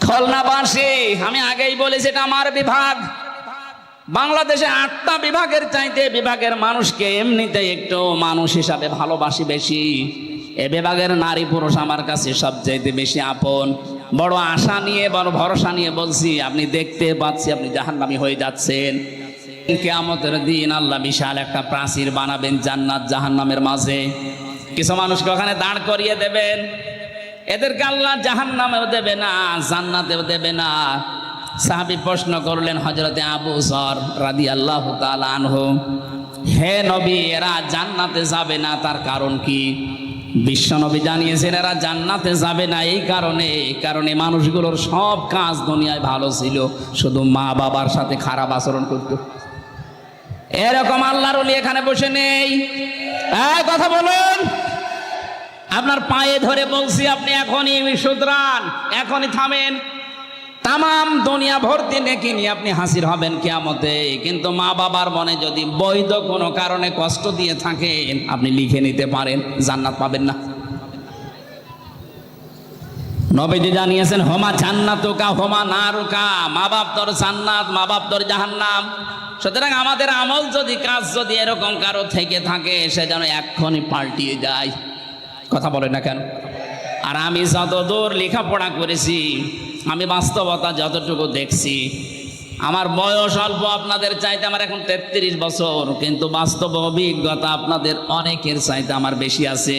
খুলনাবাসী, আমি আগেই বলেছি এটা আমার বিভাগ। বাংলাদেশে 8টা বিভাগের চাইতে বিভাগের মানুষকে এমনিতে একটু মানুষ হিসাবে ভালোবাসি বেশি। এ বিভাগের নারী পুরুষ আমার কাছে সবচাইতে বেশি আপন। বড় আশা নিয়ে, বড় ভরসা নিয়ে বলছি, আপনি দেখতে পাচ্ছি আপনি জাহান্নামী হয়ে যাচ্ছেন। কিয়ামতের দিন আল্লাহ বিশাল একটা প্রাচীর বানাবেন জান্নাত জাহান্নামের মাঝে। কিছু মানুষকে ওখানে দাঁড় করিয়ে দেবেন, এদেরকে আল্লাহ জাহান্নামেও দেবে না, জান্নাতেও দেবে না। সাহাবী প্রশ্ন করলেন হযরতে আবু যর রাদিয়াল্লাহু তাআলা আনহু, হে নবী, এরা জান্নাতে যাবে না, তার কারণ কি? বিশ্ব নবী জানিয়েছেন এরা জান্নাতে যাবে না এই কারণে মানুষগুলোর সব কাজ দুনিয়ায় ভালো ছিল, শুধু মা বাবার সাথে খারাপ আচরণ করত। এরকম আল্লাহর ওলি এখানে বসে নেই। কথা বলুন, আপনার পায়ে ধরে বলছি, আপনি এখনই শুধরান, এখনই থামেন। তামাম দুনিয়া ভর্তি নেকি নিয়ে আপনি হাজির হবেন কিয়ামতে, কিন্তু মা বাবার মনে যদি বৈধ কোনো কারণে কষ্ট দিয়ে থাকেন, আপনি লিখে নিতে পারেন, জান্নাত পাবেন না। নবীজি জানিয়েছেন হোমা জান্নাতুকা হোমা নারুকা, মা বাপ তোর জান্নাত, মা বাপ তোর জাহান্নাম। সুতরাং আমাদের আমল যদি, কাজ যদি এরকম কারো থেকে থাকে, সে যেন এক্ষুনি পাল্টিয়ে যায়। কথা বলে না কেন? আর আমি যতদূর লেখাপড়া করেছি, আমি বাস্তবতা যতটুকু দেখছি, আমার বয়স অল্প আপনাদের চাইতে, আমার এখন 33 বছর, কিন্তু বাস্তব অভিজ্ঞতা আপনাদের অনেকের চাইতে আমার বেশি আছে।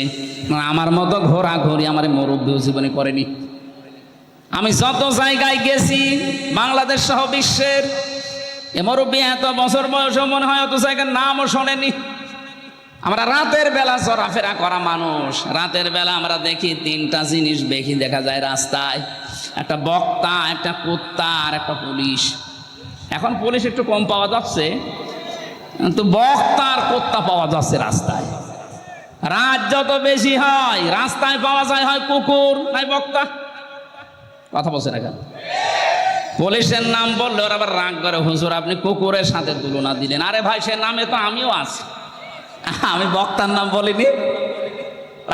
আমার মতো ঘোরাঘুরি আমার মুরব্বী জীবনে করেনি। আমি যত জায়গায় গেছি বাংলাদেশ সহ বিশ্বের, এ মুরব্বী এত বছর বয়সও মনে হয় অত জায়গার নামও শোনেনি। আমরা রাতের বেলা চলাফেরা করা মানুষ, রাতের বেলা আমরা দেখি 3টা জিনিস দেখি দেখা যায় রাস্তায়, একটা বক্তা, একটা কুত্তা আর একটা পুলিশ। এখন পুলিশ একটু কম পাওয়া যাচ্ছে, কিন্তু বক্তা আর কুত্তা পাওয়া যাচ্ছে রাস্তায়। রাত যত বেশি হয় রাস্তায় পাওয়া যায় হয় কুকুর নাই বক্তা। কথা বলছে না কেন? পুলিশের নাম বললে ওরা আবার রাগ করে, হুজুর আপনি কুকুরের সাথে তুলনা দিলেন। আরে ভাই, সে নামে তো আমিও আছি, আমি বক্তার নাম বলিনি।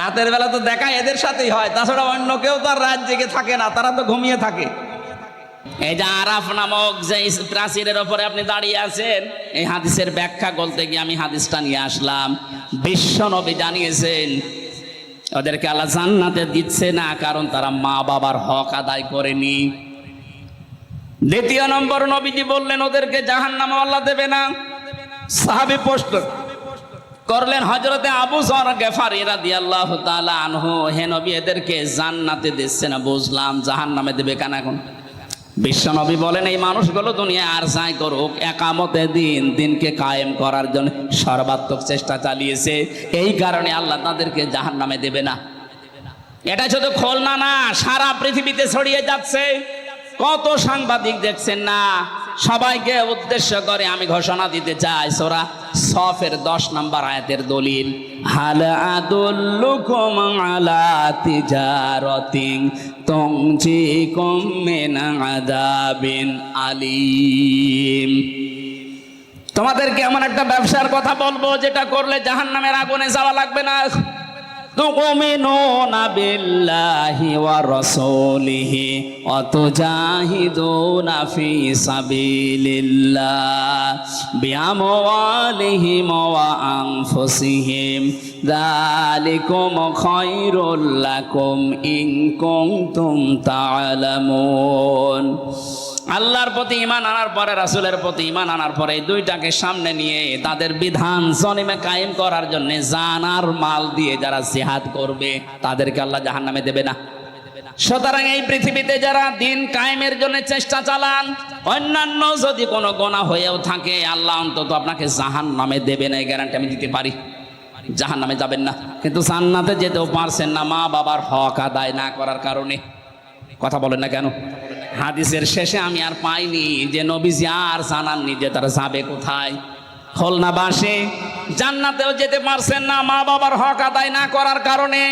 রাতের বেলা তো দেখা এদের সাথেই হয়, তাছাড়া অন্য কেউ তো আর রাত জেগে থাকে না, তারা তো ঘুমিয়ে থাকে। এই যে আরাফ নামক যে প্রাচীরের ওপরে আপনি দাঁড়িয়ে আছেন, এই হাদিসের ব্যাখ্যা বলতে গিয়ে আমি হাদিসটা নিয়ে আসলাম। বিশ্ব নবী জানিয়েছেন ওদেরকে আল্লাহ জান্নাতে দিচ্ছে না, কারণ তারা মা বাবার হক আদায় করেনি। দ্বিতীয় নম্বর, নবীজি বললেন ওদেরকে জাহান্নামে আল্লাহ দেবে না। সাহাবী প্রশ্ন করলেন হযরতে আবু যর গেফারী রাদিয়াল্লাহু তাআলা আনহু, হে নবী, এদেরকে জান্নাতে দিচ্ছে না বুঝলাম, জাহান্নামে দেবে কেন? এখন বিশ্ব নবী বলেন এই মানুষগুলো দুনিয়া আর যাই করুক, একামতে দিনকে কায়েম করার জন্য সর্বাত্মক চেষ্টা চালিয়েছে, এই কারণে আল্লাহ তাদেরকে জাহান্নামে দেবে না। এটা শুধু খুলনা না, সারা পৃথিবীতে ছড়িয়ে যাচ্ছে। কত সাংবাদিক দেখছেন না, সবাইকে উদ্দেশ্য করে আমি ঘোষণা দিতে চাই, সূরা সফের 10 নম্বর আয়াতের দলিল, হাল আদুল্লুকুম আলা তিজারাতিন তুনজিকুম মিন আযাবিন আলীম। তোমাদেরকে এমন একটা ব্যবসার কথা বলবো যেটা করলে জাহান্নামের আগুনে যাওয়া লাগবে না। তুমিনুনা বিল্লাহি ওয়া রাসূলিহি ওয়া তুজাহিদুনা ফি সাবিলিল্লাহ বিআমওয়ালিহিম ওয়া আনফুসিহিম যালিকুম খায়রুল লাকুম ইন কুনতুম তা'লামুন। আল্লাহর প্রতি ঈমান আনার পরে, রাসূলের প্রতি ঈমান আনার পরে, এই দুইটাকে সামনে নিয়ে তাদের বিধান জমিনে কায়েম করার জন্য জান আর মাল দিয়ে যারা জিহাদ করবে, তাদেরকে আল্লাহ জাহান্নামে দেবে না। সুতরাং এই পৃথিবীতে যারা দিন কায়েমের জন্য চেষ্টা চালান, অন্যান্য যদি কোনো গুনাহ হয়েও থাকে, আল্লাহ অন্তত আপনাকে জাহান্নামে দেবে না, এই গ্যারান্টি আমি দিতে পারি। জাহান্নামে যাবেন না, কিন্তু জান্নাতে যেতেও পারছেন না মা বাবার হক আদায় না করার কারণে। কথা বলেন না কেন? হাদিসের শেষে আমি আর পাইনি যে নবীজি আর জানাননি যে তারা যাবে কোথায়। খুলনাবাসী জান্নাতেও যেতে পারছেন না মা বাবার হক আদায় না করার কারণে,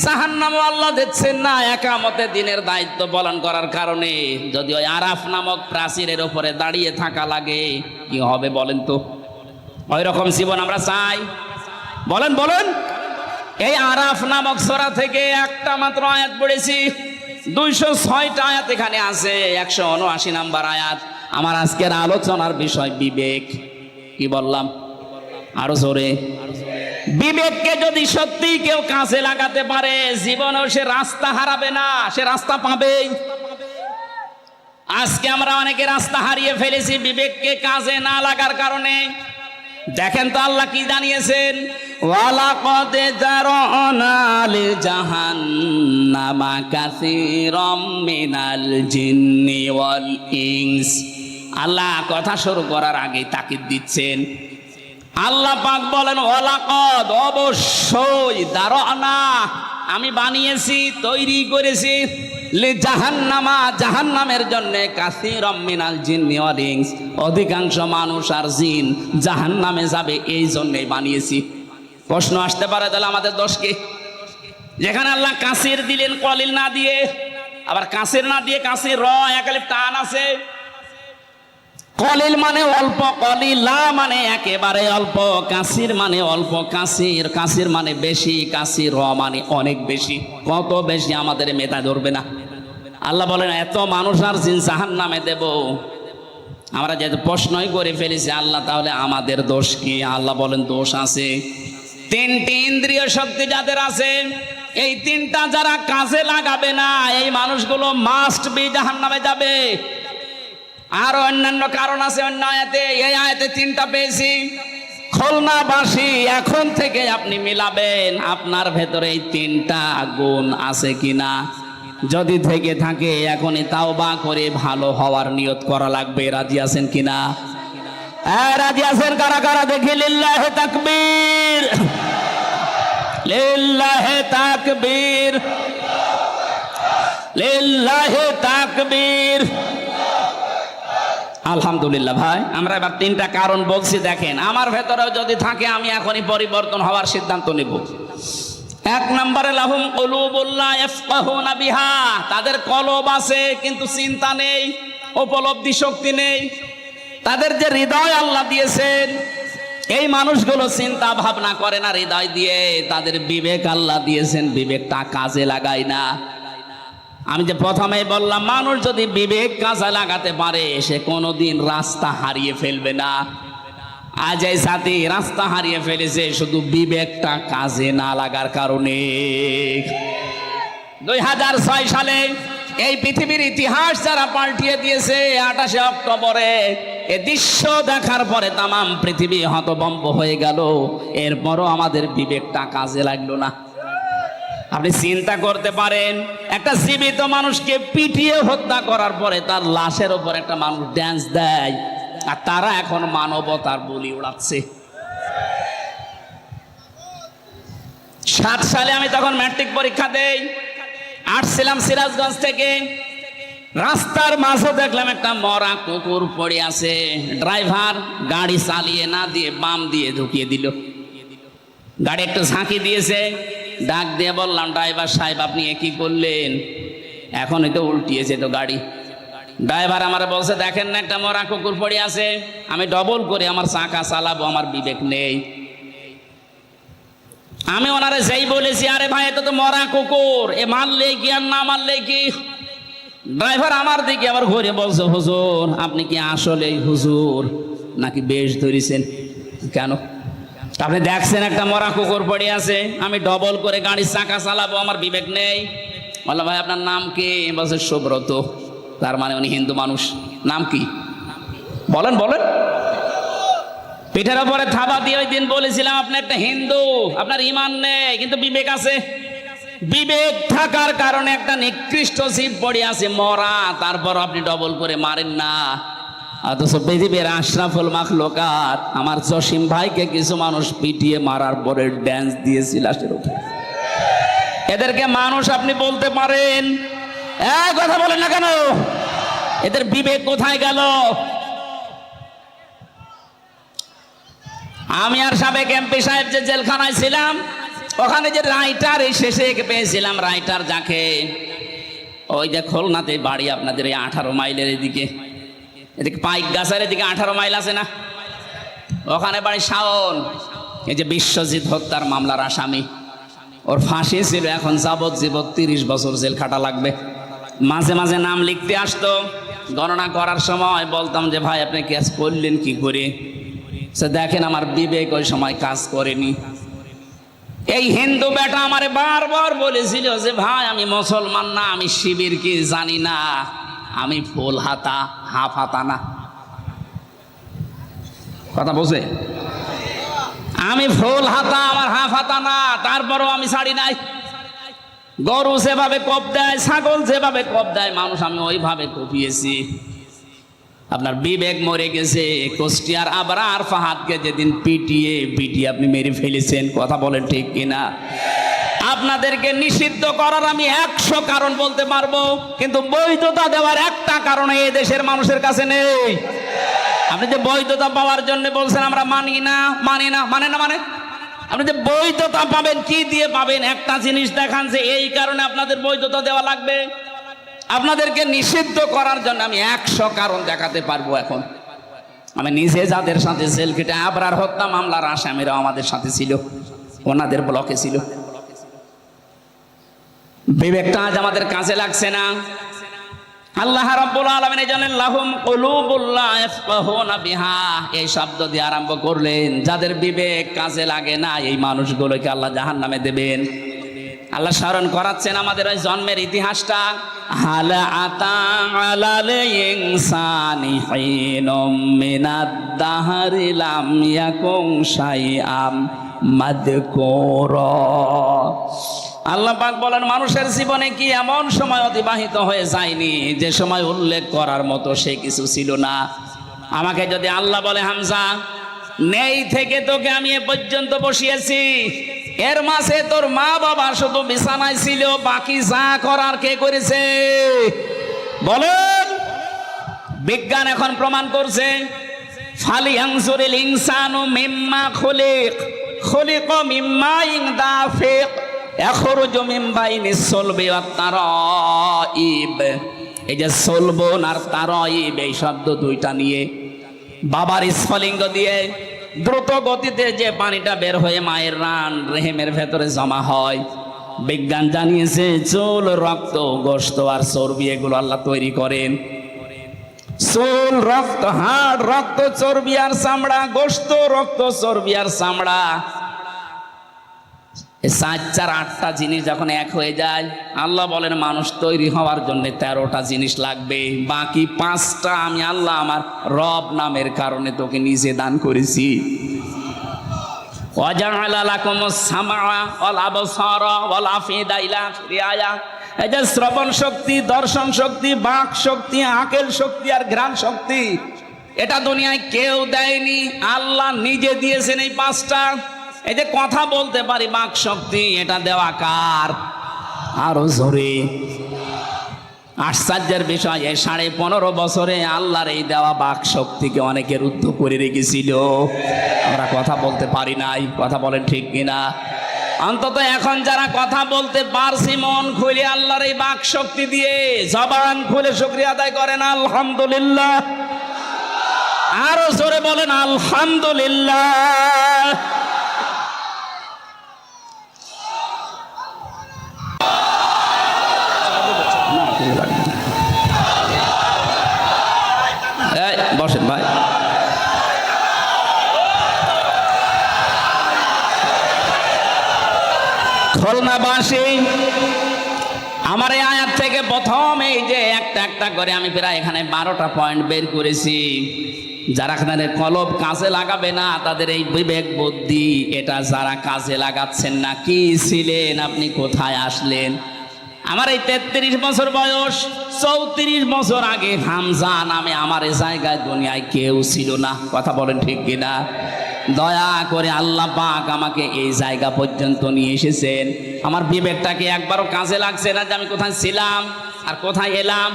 জাহান্নামও আল্লাহ দিচ্ছেন না একামতে দিনের দায়িত্ব পালন করার কারণে। যদি ওই আরাফ নামক প্রাচীরের উপরে দাঁড়িয়ে থাকা লাগে, কি হবে বলেন তো? ওই রকম জীবন আমরা চাই? বলেন বলেন। এই আরাফ নামক সূরা থেকে একটা মাত্র আয়াত পড়েছি, 206টা আয়াত এখানে আছে, 179 নাম্বার আয়াত। আমার আজকের আলোচনার বিষয় বিবেক। কি বললাম? আরো জোরে। বিবেককে যদি সত্যি কেউ কাজে লাগাতে পারে, জীবনেও সে রাস্তা হারাবে না, সে রাস্তা পাবেই। আজকে আমরা অনেকে রাস্তা হারিয়ে ফেলেছি বিবেককে কাজে না লাগার কারণে। দেখেন তো আল্লাহ কি জানিয়েছেন, ওয়ালাকাদ জারানা লিজাহান্নামা কাসীরাম মিনাল জিন্নি ওয়াল ইনস। আল্লাহ কথা শুরু করার আগেই তাকিদ দিচ্ছেন। আল্লাহ পাক বলেন ওয়ালাকাদ, অবশ্যই, জারানা, আমি বানিয়েছি, তৈরি করেছি, লিজাহান্নামা, জাহান্নামের জন্য, কাসীরাম মিনাল জিন্নি ওয়াল ইনস, অধিকাংশ মানুষ আর জিন জাহান্নামে যাবে, এই জন্যই বানিয়েছি। প্রশ্ন আসতে পারে, তাহলে আমাদের দোষ কি? যেখানে আল্লাহ কাসির দিলেন কলিল না দিয়ে, আবার কাসির না দিয়ে কাসির র এক আলিফ টান আছে। কলিল মানে অল্প, কলিলা মানে একেবারে অল্প, কাসির মানে অল্প, কাসির, কাসির মানে বেশি, কাসির র মানে অনেক বেশি। কত বেশি আমাদের মেধা ধরবে না। আল্লাহ বলেন এত মানুষ আর জিন জাহান্নামে দেব। আমরা যেহেতু প্রশ্নই করে ফেলেছি, আল্লাহ তাহলে আমাদের দোষ কি? আল্লাহ বলেন দোষ আছে। 3টি ইন্দ্রিয় শক্তি যাদের আছে, এই 3টা যারা কাজে লাগাবে না, এই মানুষগুলো মাস্ট বি জাহান্নামে যাবে। আর অন্যান্য কারণ আছে অন্য আয়াতে, এই আয়াতে 3টা পেয়েছি। খুলনাবাসী, এখন থেকে আপনি মিলাবেন আপনার ভেতরে এই 3টা গুণ আছে কিনা। যদি থেকে থাকে এখনই তাওবা করে ভালো হওয়ার নিয়ত করা লাগবে। রাজি আছেন কিনা? রাজি আছেন কারা কারা? দেখি লিল্লাহে তাকবীর, লিল্লাহে তাকবীর, লিল্লাহে তাকবীর। আলহামদুলিল্লাহ ভাই, আমরা এবার 3টা কারণ বলছি। দেখেন আমার ভেতরেও যদি থাকে, আমি এখনই পরিবর্তন হওয়ার সিদ্ধান্ত নেব। 1 নম্বরে লাহুম কুলুবুন লা ইয়াফকাহুনা বিহা, তাদের কলব আছে কিন্তু চিন্তা নেই, উপলব্ধি শক্তি নেই। তাদের যে হৃদয় আল্লাহ দিয়েছেন, এই মানুষগুলো চিন্তা ভাবনা করে না হৃদয় দিয়ে। তাদের বিবেক আল্লাহ দিয়েছেন, বিবেকটা কাজে লাগায় না। আমি যে প্রথমেই বললাম, মানুষ যদি বিবেক কাজে লাগাতে পারে, সে কোনোদিন রাস্তা হারিয়ে ফেলবে না। আজ এই জাতি রাস্তা হারিয়ে ফেলেছে শুধু বিবেকটা কাজে না লাগার কারণে। 2006 সালে এই পৃথিবীর ইতিহাস যারা পাল্টিয়ে দিয়েছে, 28 অক্টোবরে এ দৃশ্য দেখার পরে তামাম পৃথিবী হতভম্ব হয়ে গেল। এরপরও আমাদের বিবেকটা কাজে লাগলো না। আপনি চিন্তা করতে পারেন, একটা জীবিত মানুষকে পিটিয়ে হত্যা করার পরে তার লাশের ওপর একটা মানুষ ড্যান্স দেয়, আর তারা এখন মানবতার বলি উড়াচ্ছে। 7 সালে আমি তখন ম্যাট্রিক পরীক্ষা দেই, আসছিলাম সিরাজগঞ্জ থেকে। রাস্তার মাঝে দেখলাম একটা মরা কুকুর পড়ে আছে। ড্রাইভার গাড়ি চালিয়ে না দিয়ে বাম দিয়ে ঢুকিয়ে দিল। গাড়ি একটু ঝাঁকি দিয়েছে, ডাক দিয়ে বললাম, ড্রাইভার সাহেব আপনি কি করলেন? এখনই তো উল্টিয়েছে তো গাড়ি। ড্রাইভার আমার বলছে, দেখেন না একটা মরা কুকুর পড়ে আছে, আমি ডবল করে আমার চাকা চালাবো, আমার বিবেক নেই। আমি ওনারে যেই বলেছি, আরে ভাই এটা তো মরা কুকুর, এ মারলে কি আর না মারলে কি? ড্রাইভার আমার দিকে আবার ঘুরে বলছে, হুজুর আপনি কি আসলেই হুজুর নাকি বেশ ধরেছেন? কেন? আপনি দেখছেন একটা মরা কুকুর পড়ে আছে, আমি ডবল করে গাড়ির চাকা চালাবো, আমার বিবেক নেই। বললাম, ভাই আপনার নাম কি? বলছে সুব্রত। তার মানে উনি হিন্দু মানুষ। নাম কি বলেন বলেন। পিঠের ওপরে থাবা দিয়ে ওই দিন বলেছিলাম, আপনি একটা হিন্দু, আপনার ইমান নেই কিন্তু বিবেক আছে। বিবেক থাকার কারণে একটা নিকৃষ্ট জীব পড়ে আছে মরা, তারপর আপনি ডবল করে মারেন না। অথচ পৃথিবীর আশরাফুল মাখলুকাত আমার জসিম ভাইকে কিছু মানুষ পিটিয়ে মারার পরে ড্যান্স দিয়েছিল লাশের উপর। এদেরকে মানুষ আপনি বলতে পারেন, কথা বলেন না কেন? এদের বিবেক কোথায় গেল? আমি আর সাবেক এমপি সাহেব যে জেলখানায় ছিলাম, ওখানে যে রাইটার এই শেষে পেয়েছিলাম, রাইটার যাকে, ওই যে খুলনাতে বাড়ি আপনাদের এই 18 মাইলের এদিকে, এদিকে পাইক গাছের এদিকে 18 মাইল আছে না, ওখানে বাড়ি শাওন। এই যে বিশ্বজিৎ হত্যার মামলার আসামি, ওর ফাঁসি ছিল, এখন যাবজ্জীবন 30 বছর জেল খাটা লাগবে। মাঝে মাঝে নাম লিখতে আসতো, গণনা করার সময় বলতাম যে ভাই আপনি কাজ করলেন কি করে? সে দেখেন আমার বিবেক ওই সময় কাজ করেনি। এই হিন্দু বেটা আমারে বারবার বলেছিল যে ভাই আমি মুসলমান না, আমি শিবির কি জানি না, আমি ফুল হাতা হাফ হাতা না। কথা বোঝে? আমি ফুল হাতা, আমার হাফ হাতা না, তারপরও আমি ছাড়ি নাই। গরু যেভাবে কোপ দেয়, ছাগল যেভাবে কোপ দেয়, মানুষ আমি ওইভাবে কোপিয়েছি। আপনার বিবেক মরে গেছে। কুষ্টিয়ার আবরার ফাহাদকে যেদিন পিটিয়ে আপনি মেরে ফেলেছেন, কথা বলেন ঠিক কিনা? আপনাদেরকে নিষিদ্ধ করার আমি 100 কারণ বলতে পারবো, কিন্তু বৈধতা দেওয়ার একটা কারণ এই দেশের মানুষের কাছে নেই। আপনি যে বৈধতা পাওয়ার জন্য বলছেন আমরা মানি না, মানে আপনি যে বৈধতা পাবেন কি দিয়ে পাবেন? একটা জিনিস দেখান যে এই কারণে আপনাদের বৈধতা দেওয়া লাগবে। আপনাদেরকে নিষিদ্ধ করার জন্য আমি 100 কারণ দেখাতে পারবো। এখন আমি নিজে যাদের সাথে জেল কেটে আবরার হত্যা মামলার আসামিরাও আমাদের সাথে ছিল, ওনাদের ব্লকে ছিল। বিবেকটা আজ আমাদের কাজে লাগছে না। আল্লাহ রাব্বুল আলামিন জানেন লাহুম কুলুবুল লা ইয়াফকাহুনা বিহা, এই শব্দ দিয়ে আরম্ভ করলেন। যাদের বিবেক কাজে লাগে না এই মানুষগুলোকে আল্লাহ জাহান্নামে দেবেন। আল্লাহ স্মরণ করাচ্ছেন আমাদের ওই জন্মের ইতিহাসটা। হাল আতা আলাল ইনসানি হিনুম মিনাদ দাহরি লাম ইয়াকুন শাইআম মাযকুরা। আল্লাহ পাক বলেন মানুষের জীবনে কি এমন সময় অতিবাহিত হয়ে যায়নি যে সময় উল্লেখ করার মতো সে কিছু ছিল না? আমাকে যদি আল্লাহ বলে হামজা নেই থেকে তোকে আমি এ পর্যন্ত বসিয়েছি, এর মাঝে তোর মা বাবা শুধু বিছানায় ছিল, বাকি যা করার কে করেছে বলেন? বিজ্ঞান এখন প্রমাণ করছে ফালিয়ানজুরিল ইনসানু মিম্মা খুলিক মিম্মাইন দাফিক ইয়াখরুজু মিন বাইনিস সুলবি ওয়াত তারাইব। এই যে সুলবুন আর তারাইব এই শব্দ দুইটা নিয়ে বাবার স্ফলিঙ্গ দিয়ে দ্রুত গতিতে যে পানিটা বের হয়ে মায়ের রান রেহেমের ভেতরে জমা হয়, বিজ্ঞান জানিয়েছে চুল, রক্ত, গোশত আর চর্বি এগুলো আল্লাহ তৈরি করেন। চুল, রক্ত, হাড়, রক্ত, চর্বি আর চামড়া, গোশত, রক্ত, চর্বি আর চামড়া, এই 4-8টা জিনিস যখন এক হয়ে যায়, আল্লাহ বলেন মানুষ তৈরি হওয়ার জন্য 13টা জিনিস লাগবে। বাকি 5টা আমি আল্লাহ আমার রব নামের কারণে তোকে নিজে দান করেছি। ওয়াজআলা লাকুমুস সামআ ওয়াল আবসারা ওয়াল আফিদা ইলা আখিরি আয়াত। এই যে শ্রবণ শক্তি, দর্শন শক্তি, বাক শক্তি, আকেল শক্তি আর ঘ্রাণ শক্তি, এটা দুনিয়ায় কেউ দেয়নি, আল্লাহ নিজে দিয়েছেন এই 5টা। এই যে কথা বলতে পারি বাক শক্তি, এটা দেওয়া কার? আরো জোরে। আশ্চর্যের বিষয় এই 15.5 বছরে আল্লাহর এই দেওয়া বাক শক্তিকে অনেকে রুদ্ধ করে রেখেছিল। আমরা কথা বলতে পারি নাই, কথা বলেন ঠিক কিনা? অন্তত এখন যারা কথা বলতে পারছি মন খুলে আল্লাহর এই বাক শক্তি দিয়ে জবান খুলে শুকরিয়া আদায় করেন আলহামদুলিল্লাহ। আরো জোরে বলেন আলহামদুলিল্লাহ। বসেন ভাই। খুলনাবাসী আমার এই আয়াত থেকে প্রথম এই যে একটা করে আমি প্রায় এখানে 12টা পয়েন্ট বের করেছি। যারা এখানে কলব কাজে লাগাবে না তাদের এই বিবেক বুদ্ধি এটা যারা কাজে লাগাচ্ছেন না, কি ছিলেন আপনি, কোথায় আসলেন? আমার এই 33 বছর বয়স, 34 বছর আগে হামজা নামে আমার এই জায়গায় দুনিয়ায় কেউ ছিল না, কথা বলেন ঠিক কিনা? দয়া করে আল্লাহ পাক আমাকে এই জায়গা পর্যন্ত নিয়ে এসেছেন। আমার বিবেকটাকে একবারও কাজে লাগছে না যে আমি কোথায় ছিলাম আর কোথায় এলাম।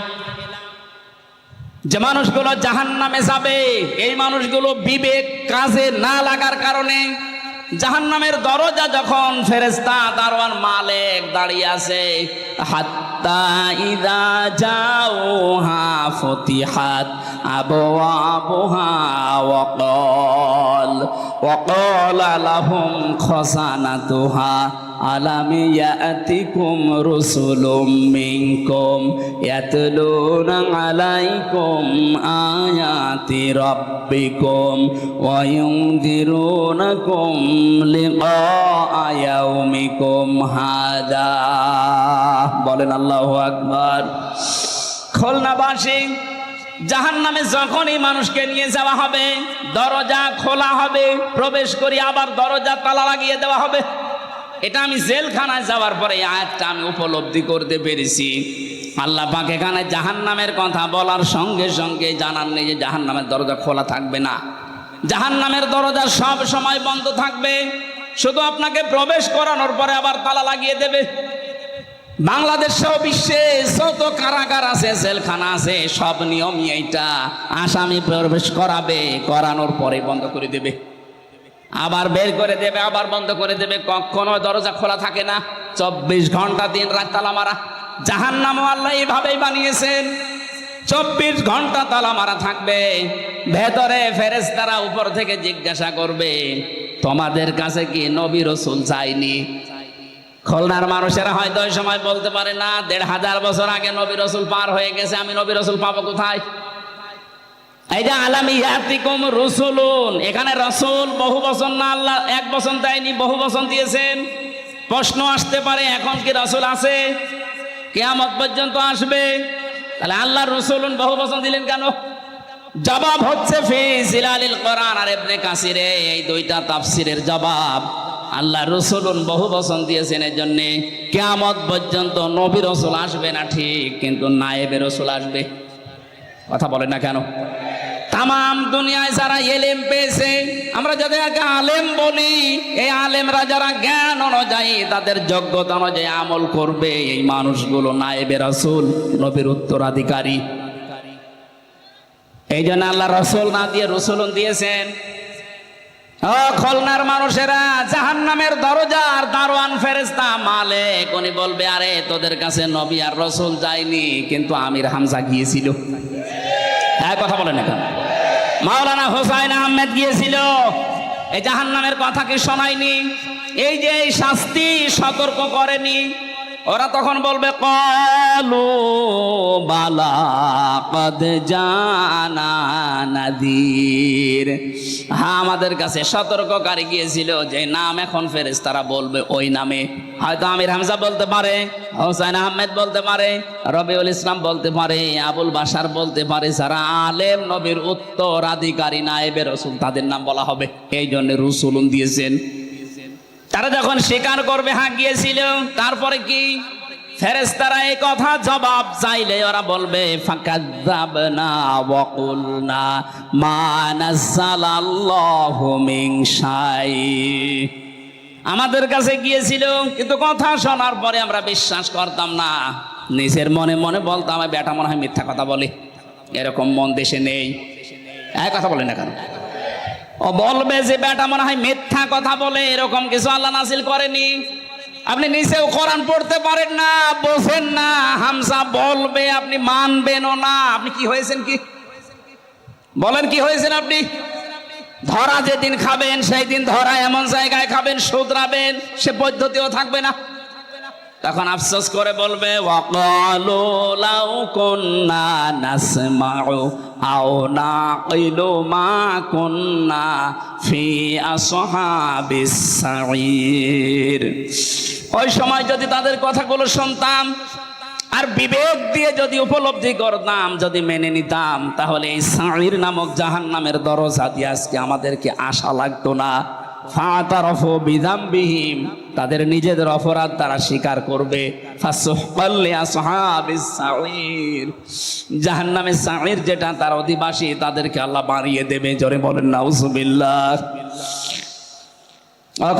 যে মানুষগুলো জাহান্নামে যাবে এই মানুষগুলো বিবেক কাজে না লাগার কারণে। জাহান্নামের দরজা যখন ফেরেশতা দারওয়ান মালিক দাঁড়িয়ে আছে, হাত্তা ইযা জাউহা ফুতিহাত আবওয়াবুহা ওয়া ক্বাল وقال لهم خزنتها ألم يأتكم رسل منكم يتلون عليكم آيات ربكم وينذرونكم لقاء يومكم هذا বলেন আল্লাহু আকবার। খুলনাবাসী জাহান্নামে যখনই মানুষকে নিয়ে যাওয়া হবে, দরজা খোলা হবে, প্রবেশ করি আবার দরজা তালা লাগিয়ে দেওয়া হবে। এটা আমি জেলখানায় যাওয়ার পরে এই আয়াতটা আমি উপলব্ধি করতে পেরেছি। আল্লাহ পাক এখানে জাহান্নামের কথা বলার সঙ্গে সঙ্গে জানান নেই যে জাহান্নামের দরজা খোলা থাকবে না, জাহান্নামের দরজা সব সময় বন্ধ থাকবে, শুধু আপনাকে প্রবেশ করানোর পরে আবার তালা লাগিয়ে দেবে। বাংলাদেশ সহ বিশ্বে যত কারাগার আছে, জেলখানা আছে, সব নিয়মই এইটা। আসামি প্রবেশ করাবে, করানোর পরে বন্ধ করে দেবে, আবার বের করে দেবে, আবার বন্ধ করে দেবে। কখনো দরজা খোলা থাকে না, 24 ঘন্টা দিন রাত তালা মারা। জাহান্নামও আল্লাহ এইভাবেই বানিয়েছেন, 24 ঘন্টা তালা মারা থাকবে। ভেতরে ফেরেশতারা উপর থেকে জিজ্ঞাসা করবে, তোমাদের কাছে কি নবী রাসূল যায়নি? খুলনার মানুষেরা হয়তো ওই সময় বলতে পারে না, 1500 বছর আগে নবী রাসূল পার হয়ে গেছে, আমি নবী রাসূল পাবো কোথায়? এই যে আলাম ইয়াতিকুম রুসুলুন, এখানে রাসূল বহু বচন না, আল্লাহ এক বচন দেয়নি, বহু বচন দিয়েছেন। প্রশ্ন আসতে পারে, এখন কি রাসূল আছে? কিয়ামত পর্যন্ত আসবে, তাহলে আল্লাহ রসুলুন বহু বচন দিলেন কেন? জবাব হচ্ছে ফি জিলালিল কোরআন আর ইবনে কাসিরে, এই দুইটা তাফসিরের জবাব। আল্লাহ রসুলুন বহু বচন দিয়েছেন এর জন্য কিয়ামত পর্যন্ত নবী রাসূল আসবে না ঠিক, কিন্তু নায়েবে রাসূল আসবে। কথা বলেন না কেন? তামাম দুনিয়ায় যারা ইলম পেয়েছে, আমরা যাদেরকে আলেম বলি, এই আলেমরা যারা জ্ঞান অনুযায়ী তাদের যোগ্যতা অনুযায়ী আমল করবে, এই মানুষগুলো নায়েবে রাসূল, নবীর উত্তরাধিকারী। এই জন্য আল্লাহ রাসূল না দিয়ে রসুলুন দিয়েছেন। ও খুলনার মানুষেরা, জাহান্নামের দরজার দারোয়ান ফেরেশতা মালিক, উনি বলবে, আরে তোদের কাছে নবী আর রাসূল যায়নি, কিন্তু আমির হামজা গিয়েছিল। হ্যাঁ, কথা বলেন না কেন? মাওলানা হোসাইন আহমেদ গিয়েছিল, এই জাহান্নামের কথা কি শোনায়নি? এই যে এই শাস্তি সতর্ক করেনি? ওরা তখন বলবে, ক্বালু বালা ক্বাদ জানা নাযীর, হ্যাঁ আমাদের কাছে সতর্ককারী গিয়েছিল। যে নাম এখন ফেরেশতারা বলবে ওই নামে, হয়তো আমির হামজা বলতে পারে, হোসাইন আহমেদ বলতে পারে, রবিউল ইসলাম বলতে পারে, আবুল বাশার বলতে পারে, যারা আলেম নবীর উত্তরাধিকারী নায়েবে রাসূল, তাদের নাম বলা হবে। এই জন্য রসুলুন দিয়েছেন। তারা যখন স্বীকার করবে হ্যাঁ গিয়েছিল, তারপরে কি? ফেরেশতারা এই কথা জবাব চাইলে ওরা বলবে, ফাকাযাবনা ওয়া কুলনা মা নাযালাল্লাহু মিন শাই, আমাদের কাছে গিয়েছিল কিন্তু কথা শোনার পরে আমরা বিশ্বাস করতাম না, নিজের মনে মনে বলতাম, বেটা মনে হয় মিথ্যা কথা বলে, এরকম মন দেশে নেই। এক কথা বলে না কেন? ও বলবে যে বেটা মনে হয় মিথ্যা কথা বলে, এরকম কিছু আল্লাহ নাযিল করেনি। আপনি নিজেও কোরআন পড়তে পারেন না, বোঝেন না, হামজা বলবে, আপনি মানবেনও না। আপনি কি হয়েছেন? কি বলেন, কি হয়েছেন আপনি? ধরা যেদিন খাবেন সেই দিন ধরা এমন জায়গায় খাবেন, শুধরাবেন, সে পদ্ধতিও থাকবে না। তখন আফসোস করে বলবে, ওয়াকালু লাউ কুন্না নাসমাউ আও নাকিলু মা কুন্না ফি আসহাবিস সাঈর। ওই সময় যদি তাদের কথাগুলো শুনতাম আর বিবেক দিয়ে যদি উপলব্ধি করতাম, যদি মেনে নিতাম, তাহলে এই সাঈর নামক জাহান্নামের দরজা দিয়ে আজকে আমাদেরকে আশা লাগতো না। ফাতারাফু বিযামবিহিম, তাদের নিজেদের অপরাধ তারা স্বীকার করবে। ফাসুহকাল লিআসহাবিস সাঈর, জাহান্নামের সাঈর যেটা তার অধিবাসী, তাদেরকে আল্লাহ বাড়িয়ে দেবে। জোরে বলেন নাউজুবিল্লাহ।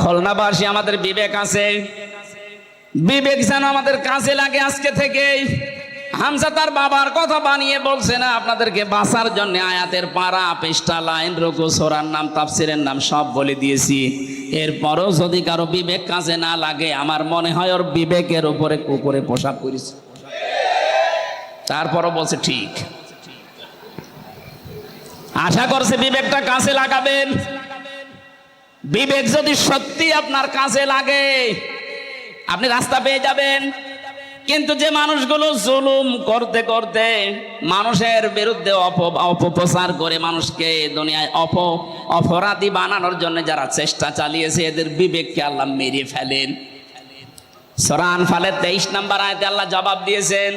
খুলনাবাসী, আমাদের বিবেক আছে, বিবেক যেন আমাদের কাজে লাগে আজকে থেকেই। হামজা তার বাবার কথা বানিয়ে বলছে না, আপনাদেরকে বাঁচার জন্য আয়াতের পারা, পৃষ্ঠা, লাইন, রুকু, সূরার নাম, তাফসিরের নাম সব বলে দিয়েছি। এরপরও যদি কারো বিবেক কাজে না লাগে, আমার মনে হয় ওর বিবেকের উপরে কুকুরে পোশাক করেছে। তারপরও বলছে ঠিক, আশা করছে বিবেকটা কাজে লাগাবেন। বিবেক যদি সত্যি আপনার কাজে লাগে আপনি রাস্তা পেয়ে যাবেন। কিন্তু যে মানুষগুলো জুলুম করতে করতে মানুষের বিরুদ্ধে অপপ্রচার করে মানুষকে দুনিয়ায় অপরাধী বানানোর জন্য যারা চেষ্টা চালিয়েছে এদের বিবেককে আল্লাহ মেরে ফেলেন। সূরা আনফালের 23 নম্বর আয়াতে আল্লাহ জবাব দিয়েছেন,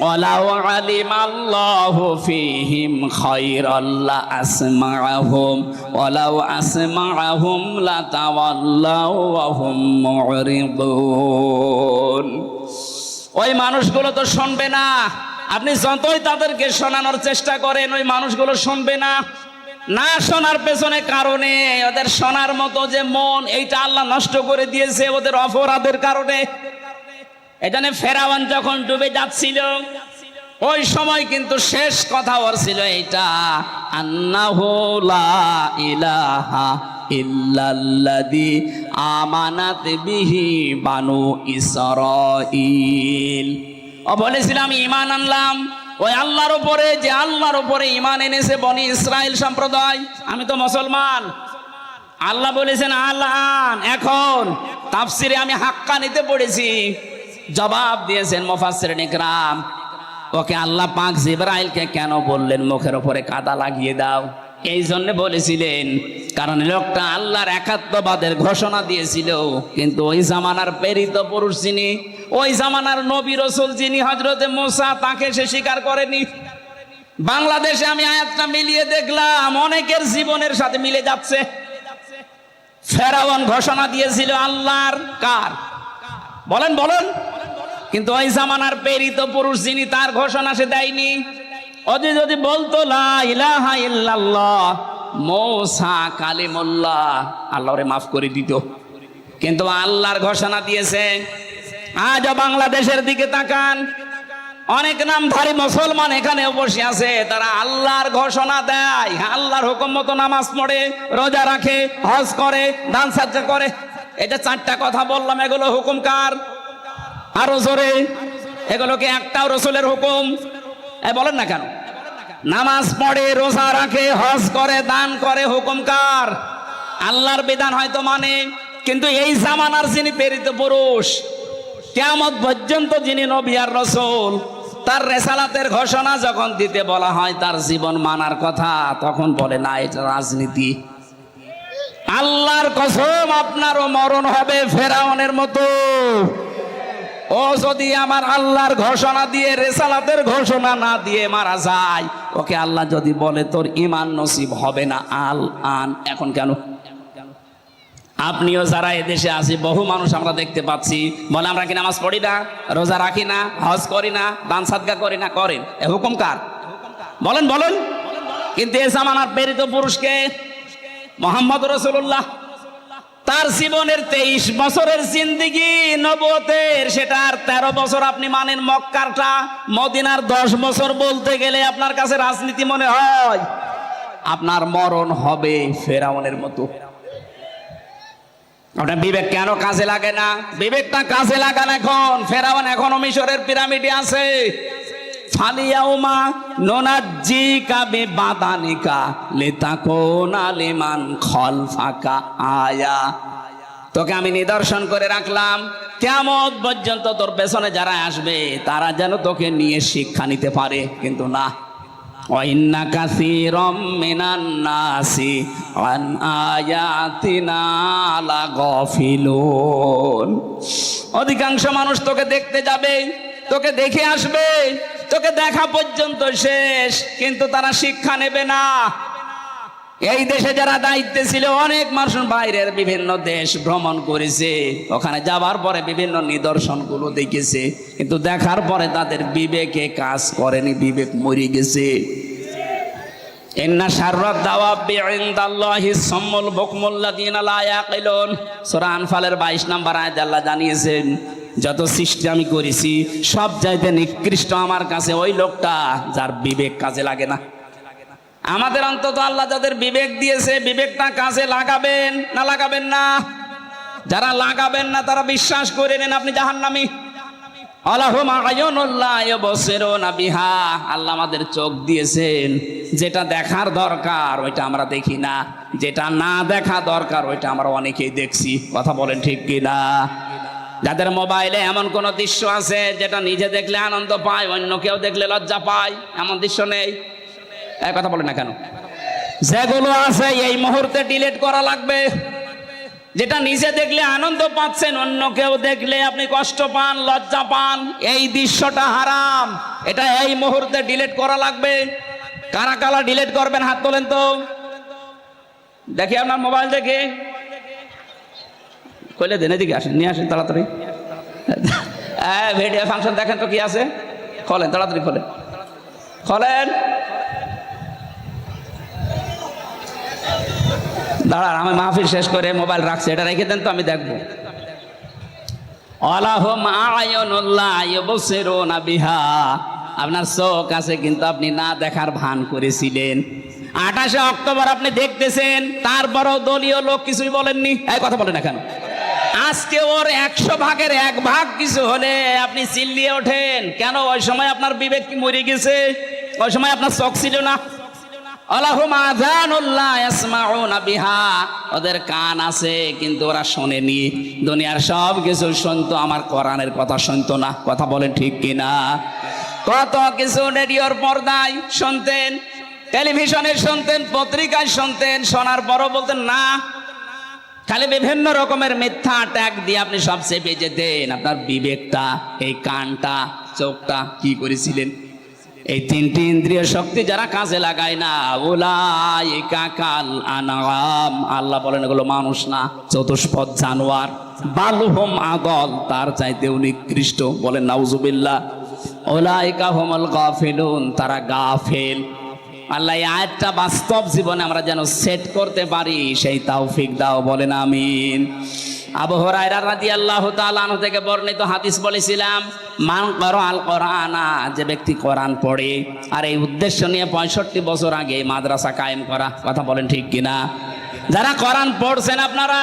ওয়ালাউ আলিমাল্লাহু ফীহিম খায়রাল লা আসমাআহুম ওয়ালাউ আসমাআহুম লাতাওয়াল্লাউ ওয়া হুম মুরিদুন। ওই মানুষগুলো তো শুনবে না, আপনি যতই তাদেরকে শোনানোর চেষ্টা করেন ওই মানুষগুলো শুনবে না। না শোনার পেছনে কারণে ওদের শোনার মতো যে মন এইটা আল্লাহ নষ্ট করে দিয়েছে ওদের অপরাধের কারণে। এখানে ফেরাউন যখন ডুবে যাচ্ছিল ওই সময় কিন্তু শেষ কথা ওর ছিল এইটা, আন্নাহু লা ইলাহা ইল্লাল্লাযী আমানাত বিহি বানু ইসরাঈল। ও বলেছিল আমি ঈমান আনলাম ওই আল্লাহর উপরে যে আল্লাহর উপরে ঈমান এনেছে বনি ইসরাইল সম্প্রদায়। আমি তো মুসলমান। আল্লাহ বলেছেন আলান, এখন তাফসিরে আমি হাক্কানিতে পড়েছি। জবাব দিয়েছেন মুফাসসিরিন ইকরাম, ওকে আল্লাহ পাক জিবরাইলকে কেন বললেন মুখের উপরে কাদা লাগিয়ে দাও? এই জন্য বলেছিলেন কারণ লোকটা আল্লাহর একাত্মবাদের ঘোষণা দিয়েছিল, কিন্তু ওই জামানার প্রেরিত পুরুষ যিনি, ওই জামানার নবী রাসূল যিনি হযরতে মুসা, তাকে সে স্বীকার করেনি। বাংলাদেশে আমি আয়াতটা মিলিয়ে দেখলাম অনেকের জীবনের সাথে মিলে যাচ্ছে। ফেরাউন ঘোষণা দিয়েছিল আল্লাহর কার বলেন বলেন, কিন্তু ওই জামানার প্রেরিত পুরুষ যিনি তার ঘোষণা সে দেয়নি। ওদি যদি বলতো লা ইলাহা ইল্লাল্লাহ মুসা কালিমুল্লাহ, আল্লাহ ওরে মাফ করে দিত। কিন্তু আল্লাহর ঘোষণা দিয়েছে। আজ বাংলাদেশের দিকে তাকান, অনেক নামধারী মুসলমান এখানে বসে আছে, তারা আল্লাহর ঘোষণা দেয়, আল্লাহর হুকুম মতো নামাজ পড়ে, রোজা রাখে, হজ করে, দান সাদকা করে। এটা 4টা কথা বললাম, এগুলো হুকুম কার? আরো জোরে, এগুলো কি একটাও রাসূলের হুকুম? বলেন না কেন? নামাজ পড়ে, রোজা রাখে, হজ করে, দান করে, হুকুম কার? আল্লাহর বিধান হয়তো মানে, কিন্তু এই জামানার যিনি প্রেরিত পুরুষ, কিয়ামত পর্যন্ত যিনি নবী আর রাসূল, তার রিসালাতের ঘোষণা যখন দিতে বলা হয় তার জীবন মানার কথা, তখন বলে না এটা রাজনীতি। আল্লাহর কসম আপনারও মরণ হবে ফেরাউনের মতো। ও যদি আমার আল্লাহর ঘোষণা দিয়ে রিসালাতের ঘোষণা না দিয়ে মারা যায়, ওকে আল্লাহ যদি বলে তোর ঈমান নসিব হবে না আল আন, এখন কেন? আপনিও যারা এদেশে আছি বহু মানুষ আমরা দেখতে পাচ্ছি বলে আমরা কি নামাজ পড়ি না, রোজা রাখি না, হজ করি না, দান সাদকা করি না। করেন, এ হুকুম কার? বলেন বলেন। কিন্তু এ জামানার প্রেরিত পুরুষকে মুহাম্মদ রাসূলুল্লাহ, তার জীবনের 23 বছরের জিন্দেগি নবুয়তের, সেটার 13 বছর আপনি মানেন মক্কারটা, মদিনার 10 বছর বলতে গেলে আপনার কাছে রাজনীতি মনে হয়। আপনার মরণ হবে ফেরাউনের মতো। আপনার বিবেক কেন কাজে লাগে না? বিবেকটা কাজে লাগান এখন। ফেরাউন এখনো মিশরের পিরামিডে আছে। ফালিয়াউমা নুনাজ্জিকা বিবাদানিকা লিতাকুনা লিমান খালফাকা আয়া। তোকে আমি নিদর্শন করে রাখলাম, কিয়ামত পর্যন্ত তোর পেছনে যারা আসবে তারা যেন তোকে নিয়ে শিক্ষা নিতে পারে। কিন্তু না, ওয়াইন্না কাসীরাম মিনান নাসি আন আয়াতিনা লাগাফিলুন। অধিকাংশ মানুষ তোকে দেখতে যাবে, তোকে দেখে আসবে, তোকে দেখা পর্যন্ত শেষ, কিন্তু তারা শিক্ষা নেবে না। এই দেশে যারা দায়িত্বে ছিল অনেক মানুষ বাইরের বিভিন্ন দেশ ভ্রমণ করেছে, ওখানে যাওয়ার পরে বিভিন্ন নিদর্শনগুলো দেখেছে, কিন্তু দেখার পরে তাদের বিবেকে কাজ করেনি, বিবেক মরে গেছে। ইন্না শাররাদ দাওয়াবি ইনদাল্লাহি সাম্মুল বুকমুল্লাযিনা লা ইয়াকিলুন। সূরা আনফালের 22 নম্বর আয়াতে আল্লাহ জানিয়েছেন যত সৃষ্টি আমি করেছি সব চাইতে নিকৃষ্ট আমার কাছে ওই লোকটা যার বিবেক কাজে লাগে না। আমাদের অন্তত আল্লাহ যাদের বিবেক দিয়েছে বিবেকটা কাজে লাগাবেন না লাগাবেন না? যারা লাগাবেন না তারা বিশ্বাস করে নেন আপনি জাহান্নামী। আলাহুম আয়ুনুল্লাহ ইউবসিরুনা বিহা, আল্লাহ আমাদের চোখ দিয়েছেন, যেটা দেখার দরকার ওইটা আমরা দেখি না, যেটা না দেখা দরকার ওইটা আমরা অনেকেই দেখছি। কথা বলেন ঠিক কিনা? যাদের মোবাইলে এমন কোন দৃশ্য আছে যেটা নিজে দেখলে আনন্দ পায়, অন্য কেউ দেখলে লজ্জা পায়, এমন দৃশ্য নেই? এই কথা বলেন না কেন? যেগুলো আছে এই মুহূর্তে ডিলিট করা লাগবে। যেটা নিজে দেখলে আনন্দ পাচ্ছেন, অন্য কেউ দেখলে আপনি কষ্ট পান, লজ্জা পান, এই দৃশ্যটা হারাম, এটা এই মুহূর্তে ডিলিট করা লাগবে। কারা কারা ডিলিট করবেন হাত তোলেন তো দেখি। আপনার মোবাইল দেখে কইলে দেন, এদিকে আসেন, নিয়ে আসেন তাড়াতাড়ি। ভিডিও ফাংশন দেখেন তো কি আছে, খোলেন তাড়াতাড়ি, খোলেন খোলেন। দাঁড়ান, আমি মাহফিল শেষ করে মোবাইল রাখছি, এটা রেখে দেন তো আমি দেখবো। আলাহুম আয়ুনুল্লাহ ইউবসিরুনা বিহা, আপনার চোখ আছে কিন্তু আপনি না দেখার ভান করেছিলেন। 28 অক্টোবর আপনি দেখতেছেন, তারপরও দলীয় লোক কিছুই বলেননি। এই কথা বলেন না কেন? আজকে ওর 100 ভাগের 1 ভাগ কিছু হলে আপনি চিল্লিয়ে ওঠেন কেন? ওই সময় আপনার বিবেক কি মরে গেছে? ওই সময় আপনার চোখ ছিল না? আলাহুম আযানুল্লাহ ইয়াসমাউনা বিহা, ওদের কান আছে কিন্তু ওরা শোনেনি। দুনিয়ার সব কিছু শুনতো, আমার কোরআনের কথা শুনতো না। কথা বলেন ঠিক কিনা? কত কিছু রেডিওর পর্দায় শুনতেন, টেলিভিশনে শুনতেন, পত্রিকায় শুনতেন, শোনার পরও বলতেন না। খালি বিভিন্ন রকমের মিথ্যা ট্যাগ দিয়ে আপনি সব চেপে যেতেন। আপনার বিবেকটা, এই কানটা, চোখটা কি করেছিলেন? এই 3টি ইন্দ্রিয় শক্তি যারা কাজে লাগায় না, উলাইকা কাল আনআম, আল্লাহ বলেন এগুলো মানুষ না, চতুষ্পদ জানোয়ার। বালহুম আদল, তার চাইতেও নিকৃষ্ট। বলেন নাউজুবিল্লাহ। উলাইকা হুমুল গাফিলুন, তারা গাফেল। আল্লাহ এই আয়াতটা বাস্তব জীবনে আমরা যেন সেট করতে পারি, সেই তৌফিক দাও। বলেন আমিন। আবু হুরায়রা রাদিয়াল্লাহু তাআলা আনহু থেকে বর্ণিত হাদিস বলেছিলাম, মান ক্বারাআল কোরআনা, যে ব্যক্তি কোরআন পড়ে। আর এই উদ্দেশ্য নিয়ে 65 বছর আগে মাদ্রাসা কায়েম করা। কথা বলেন ঠিক কিনা? যারা কোরআন পড়ছেন আপনারা,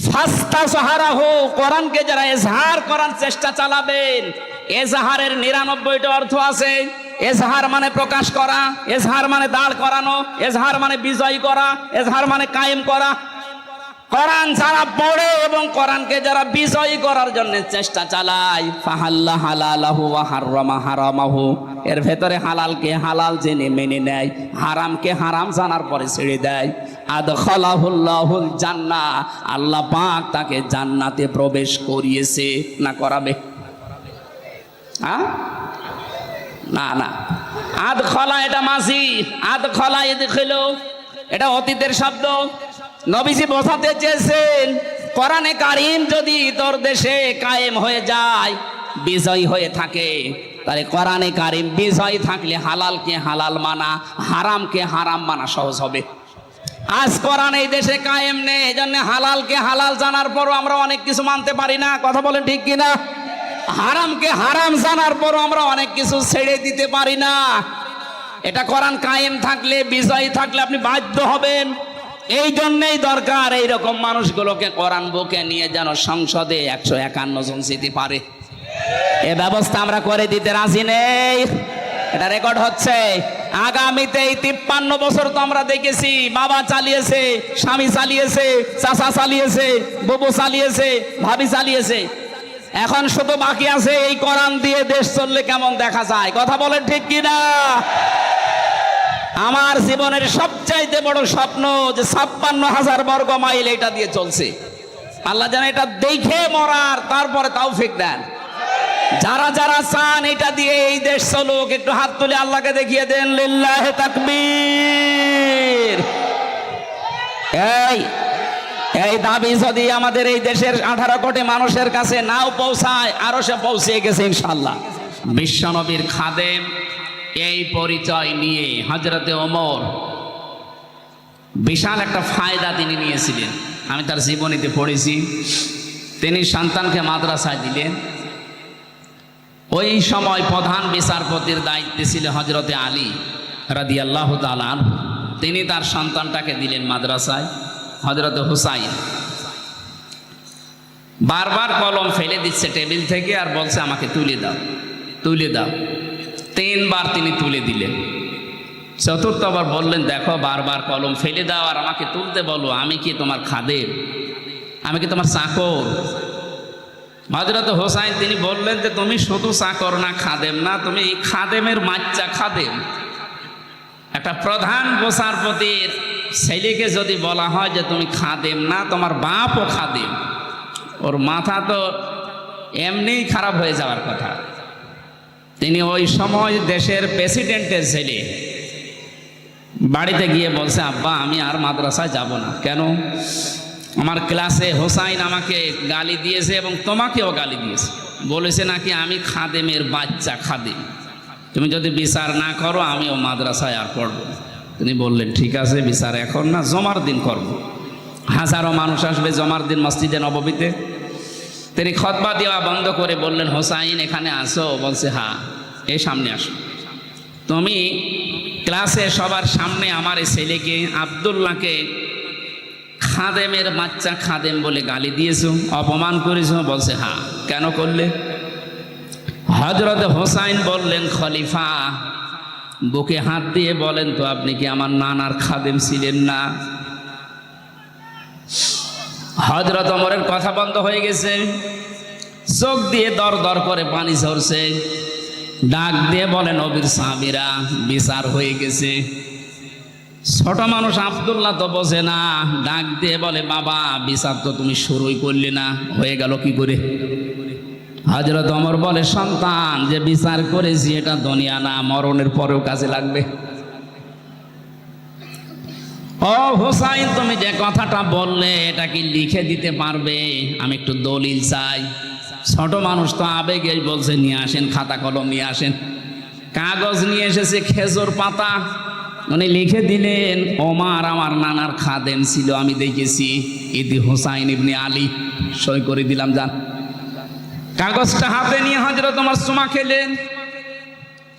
ফাস্তাযহারাহু, কোরআনকে যারা ইজহার করার চেষ্টা চালাবেন, এজহারের 99টা অর্থ আছে। এজহার মানে প্রকাশ করা, এজহার মানে দাঁড় করানো, এজহার মানে বিজয় করা, এজহার মানে কায়েম করা। কোরআন যারা পড়ে এবং কোরআনকে যারা বিজয়ী করার জন্য চেষ্টা চালায়, ফাহাল্লা হালালাহু ওয়া হাররামা হারামাহু, এর ভেতরে হালালকে হালাল জেনে মেনে নেয়, হারামকে হারাম জানার পরে ছেড়ে দেয়। আদখালাহুল্লাহুল জান্নাহ, আল্লাহ পাক তাকে জান্নাতে প্রবেশ করিয়েছে না করাবে? না না, আদখালা এটা মাঝি, আদখালা ইদখিলু এটা অতীতের শব্দ। নবীজি বোঝাতে চেয়েছেন, কোরআনে কারীম যদি তোর দেশে কায়েম হয়ে যায়, বিজয় হয়ে থাকে, তাহলে কোরআনে কারীম বিজয় থাকলে হালালকে হালাল মানা, হারামকে হারাম মানা সহজ হবে। আজ কোরআন এই দেশে কায়েম নেই, এজন্য হালালকে হালাল জানার পরও আমরা অনেক কিছু মানতে পারি না। কথা বলেন ঠিক কিনা? হারামকে হারাম জানার পরও আমরা অনেক কিছু ছেড়ে দিতে পারি না। এটা কোরআন কায়েম থাকলে, বিজয় থাকলে আপনি বাধ্য হবেন। এই জন্যই দরকার এইরকম মানুষগুলোকে কোরআন বুকে নিয়ে যেন সংসদে 151 জন যেতে পারে। এ ব্যবস্থা আমরা করে দিতে রাজি নেই। এটা রেকর্ড হচ্ছে। আগামীতে এই 53 বছর তো আমরা দেখেছি, বাবা চালিয়েছে, স্বামী চালিয়েছে, চাচা চালিয়েছে, বুবু চালিয়েছে, ভাবি চালিয়েছে। এখন শুধু বাকি আছে এই কোরআন দিয়ে দেশ চললে কেমন দেখা যায়। কথা বলেন ঠিক কিনা? আমার জীবনের সবচাইতে বড় স্বপ্ন যে 56,000 বর্গ মাইল এটা দিয়ে চলছে। আল্লাহ যেন এটা দেখে মরার তারপরে তৌফিক দেন। যারা যারা চান এটা দিয়ে এই দেশ চলুক, একটু হাত তুলে আল্লাহকে দেখিয়ে দেন। লিল্লাহি তাকবীর। এই দাবি যদি আমাদের এই দেশের 18 কোটি মানুষের কাছে নাও পৌঁছায়, আরো সে পৌঁছে গেছে ইনশাআল্লাহ। বিশ্বনবীর খাদেম এই পরিচয় নিয়ে হযরতে ওমর বিশাল একটা ফায়দা তিনি নিয়েছিলেন। আমি তার জীবনীতে পড়েছি। তিনি সন্তানকে মাদ্রাসায় দিলেন। ওই সময় প্রধান বিচারপতির দায়িত্বে ছিল হযরতে আলী রাদিয়াল্লাহু তাআলা আনহু। তিনি তার সন্তানটাকে দিলেন মাদ্রাসায়, হযরতে হুসাইন। বারবার কলম ফেলে দিচ্ছে টেবিল থেকে আর বলছে আমাকে তুলে দাও, তুলে দাও। 3 বার তিনি তুলে দিলেন। চতুর্থবার বললেন, দেখো বারবার কলম ফেলে দাও আর আমাকে তুলতে বলো, আমি কি তোমার খাদেম? আমি কি তোমার চাকর? হযরত হোসাইন তিনি বললেন যে তুমি শুধু চাকর না, খাদেম না, তুমি খাদেমের বাচ্চা খাদেম। একটা প্রধান বিচারপতির ছেলেকে যদি বলা হয় যে তুমি খাদেম না, তোমার বাপও খাদেম, ওর মাথা তো এমনিই খারাপ হয়ে যাওয়ার কথা। তিনি ওই সময় দেশের প্রেসিডেন্টের ছেলে, বাড়িতে গিয়ে বলছে, আব্বা আমি আর মাদ্রাসায় যাব না। কেন? আমার ক্লাসে হোসাইন আমাকে গালি দিয়েছে এবং তোমাকেও গালি দিয়েছে, বলেছে নাকি আমি খাদেমের বাচ্চা খাদেম, তুমি যদি বিচার না করো আমিও মাদ্রাসায় আর পড়ব না। তিনি বললেন, ঠিক আছে, বিচার এখন না, জমার দিন করব। হাজারো মানুষ আসবে জমার দিন মসজিদে নববীতে। তিনি খুতবা দেওয়া বন্ধ করে বললেন, হোসাইন এখানে আসো। বলছে, হ্যাঁ, এই সামনে আসো। তুমি ক্লাসে সবার সামনে আমার এই ছেলেকে আব্দুল্লাহকে খাদেমের বাচ্চা খাদেম বলে গালি দিয়েছো, অপমান করেছো? বলছে, হ্যাঁ। কেন করলে? হযরত হোসাইন বললেন, খলিফা বুকে হাত দিয়ে বলেন তো, আপনি কি আমার নানার খাদেম ছিলেন না? হযরত ওমরের কথা বন্ধ হয়ে গেছে, চোখ দিয়ে দর দর করে পানি ঝরছে। ডাক দিয়ে বলে, নবীর সাহাবীরা, বিচার হয়ে গেছে। ছোট মানুষ আব্দুল্লাহ তো বোঝে না, ডাক দিয়ে বলে, বাবা বিচার তো তুমি শুরুই করলে না, হয়ে গেল কি করে? হযরত ওমর বলে, সন্তান, যে বিচার করেছি এটা দুনিয়া না, মরণের পরেও কাজে লাগবে। ও হোসাইন, তুমি যে কথাটা বললে এটা কি লিখে দিতে পারবে? আমি একটু দলিল চাই। ছোট মানুষ তো আবেগেই বলছে, নিয়ে আসেন, খাতা কলম নিয়ে আসেন। কাগজ নিয়ে এসেছে, খেজুর পাতা। উনি লিখে দিলেন, ওমর আমার নানার খাদেম ছিল, আমি দেখেছি, ইদি হোসাইন ইবনে আলী। সই করে দিলাম, যান। কাগজটা হাতে নিয়ে হযরত ওমর চুমা খেলেন,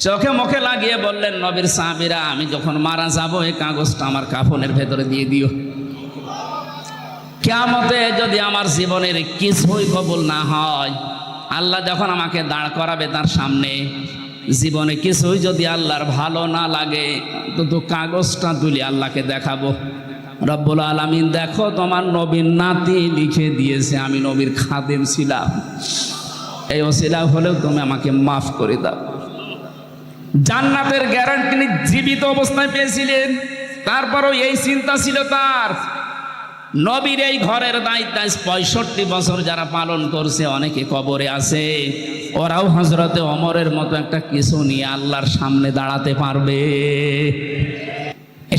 চোখে মুখে লাগিয়ে বললেন, নবীর সাহাবীরা, আমি যখন মারা যাব এই কাগজটা আমার কাফনের ভেতরে দিয়ে দিও। কিয়ামতে যদি আমার জীবনের কিছুই কবুল না হয়, আল্লাহ যখন আমাকে দাঁড় করাবে তার সামনে, জীবনে কিছুই যদি আল্লাহর ভালো না লাগে, তো কাগজটা তুলে আল্লাহকে দেখাবো, রব্বুল আলামিন দেখো তোমার নবীর নাতি লিখে দিয়েছে আমি নবীর খাদেম ছিলাম, এই ওসিলা হলেও তুমি আমাকে মাফ করে দাও। জান্নাতের গ্যারান্টি তিনি জীবিত অবস্থায় পেয়েছিলেন, তারপরও এই চিন্তা ছিল তার। নবীর এই ঘরের দায়িত্ব 65 বছর যারা পালন করছে, অনেকে কবরে আছে, ওরাও হযরতে ওমরের মতো একটা কিছু নিয়ে আল্লাহর সামনে দাঁড়াতে পারবে।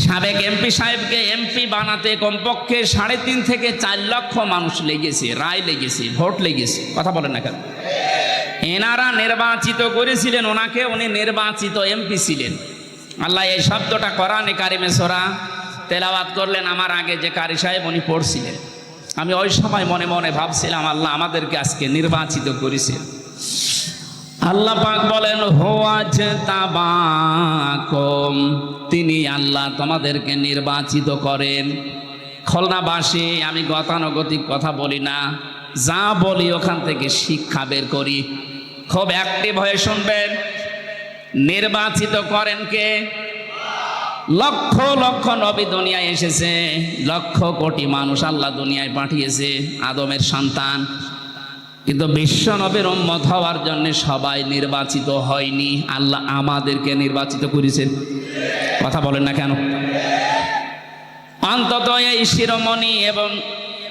সাবেক এমপি সাহেবকে এমপি বানাতে কমপক্ষে 3.5 থেকে 4 লক্ষ মানুষ লেগেছে, রায় লেগেছে, ভোট লেগেছে। কথা বলেন না কেন? এনারা নির্বাচিত করেছিলেন ওনাকে, উনি নির্বাচিত এমপি ছিলেন। আল্লাহ এই শব্দটা কোরআনে কারিমে সূরা তেলাওয়াত করলেন, আমার আগে যে কারি সাহেব উনি পড়ছিলেন। আমি ওই সময় মনে মনে ভাবছিলাম, আল্লাহ আমাদেরকে আজকে নির্বাচিত করেছেন। আল্লাহ পাক বলেন, হুয়াজতাবাকুম, তিনি আল্লাহ তোমাদেরকে নির্বাচিত করেন। খুলনাবাসী, আমি গতানুগতিক কথা বলি না, যা বলি ওখান থেকে শিক্ষা বের করি। খুব অ্যাক্টিভ হয়ে শুনবেন। নির্বাচিত করেন কে? লক্ষ লক্ষ নবী দুনিয়ায় এসেছে, লক্ষ কোটি মানুষ আল্লাহ দুনিয়ায় পাঠিয়েছে, আদমের সন্তান। কিন্তু বিশ্ব নবীর উম্মত হওয়ার জন্য সবাই নির্বাচিত হয়নি, আল্লাহ আমাদেরকে নির্বাচিত করেছেন। কথা বলেন না কেন? অন্তত এই শিরোমণি এবং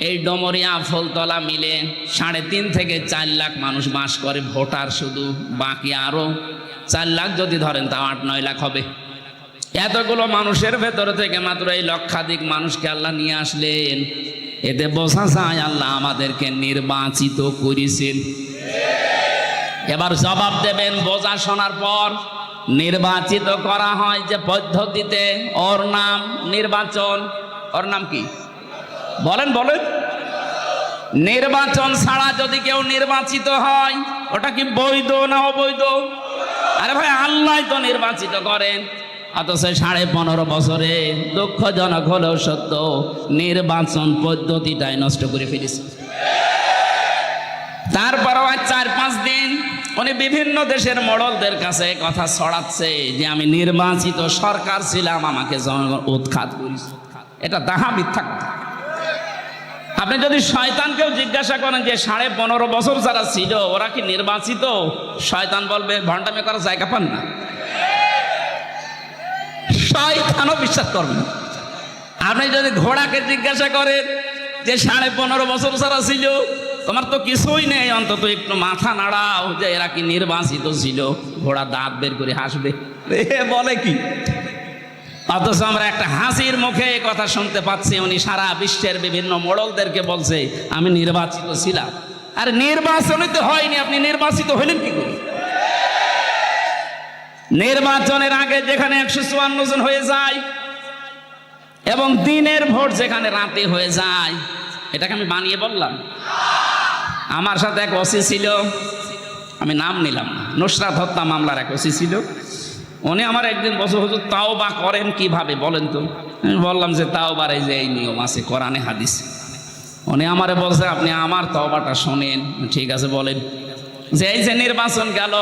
এই ডমরিয়া ফুলতলা মিলে 3.5 থেকে 4 লাখ মানুষ বাস করে, ভোটার শুধু। বাকি আরো 4 লাখ যদি ধরেন তাও 8-9 লাখ হবে। এতগুলো মানুষের ভেতর থেকে মাত্র এই লক্ষাধিক মানুষকে আল্লাহ নিয়ে আসলেন। এতে বোঝা যায় আল্লাহ আমাদেরকে নির্বাচিত করেছেন। এবার জবাব দেবেন বোঝা শোনার পর। নির্বাচিত করা হয় যে পদ্ধতিতে, ওর নাম নির্বাচন। ওর নাম কি? বলেন বলেন। নির্বাচন ছাড়া যদি কেউ নির্বাচিত হয়, ওটা কি বৈধ না অবৈধ? আরে ভাই, আল্লাহ তো নির্বাচিত করেন। অথচ 15.5 বছরে, দুঃখজনক হলেও সত্য, নির্বাচন পদ্ধতিটাই নষ্ট করে ফেলেছে। তারপরও আজ 4-5 দিন উনি বিভিন্ন দেশের মোড়লদের কাছে কথা ছড়াচ্ছে যে আমি নির্বাচিত সরকার ছিলাম, আমাকে জনগণ উৎখাত করেছে। এটা দাহা মিথ্যা কথা। আপনি যদি শয়তানকেও জিজ্ঞাসা করেন যে 15.5 বছর যারা ছিল ওরা কি নির্বাচিত, শয়তান বলবে ভণ্ডামি করার জায়গা পান না। শয়তানও বিশ্বাস করবে না। আপনি যদি ঘোড়াকে জিজ্ঞাসা করেন যে 15.5 বছর যারা ছিল তোমার তো কিছুই নেই, অন্তত একটু মাথা নাড়াও যে এরা কি নির্বাচিত ছিল, ঘোড়া দাঁত বের করে হাসবে। বলে কি? অথচ আমরা একটা হাসির মুখে কথা শুনতে পাচ্ছি উনি সারা বিশ্বের বিভিন্ন মোড়লদেরকে বলছে আমি নির্বাচিত ছিলাম। আর নির্বাচনে তো হয়নি, আপনি নির্বাচিত হইলেন কি করে? নির্বাচনের আগে যেখানে 154 জন হয়ে যায় এবং দিনের ভোট যেখানে রাতে হয়ে যায়, এটাকে আমি বানিয়ে বললাম? আমার সাথে এক ওসি ছিল, আমি নাম নিলাম না, নুসরাত হত্যা মামলার এক ওসি ছিল। উনি আমার একদিন বছর হুজুর তাওবা করেন কিভাবে বলেন তো? আমি বললাম যে তাওবার এই যে এই নিয়ম আছে কোরআনে হাদিসে। উনি আমারে বলছে আপনি আমার তাওবাটা শোনেন। ঠিক আছে বলেন। যে এই যে নির্বাচন গেল,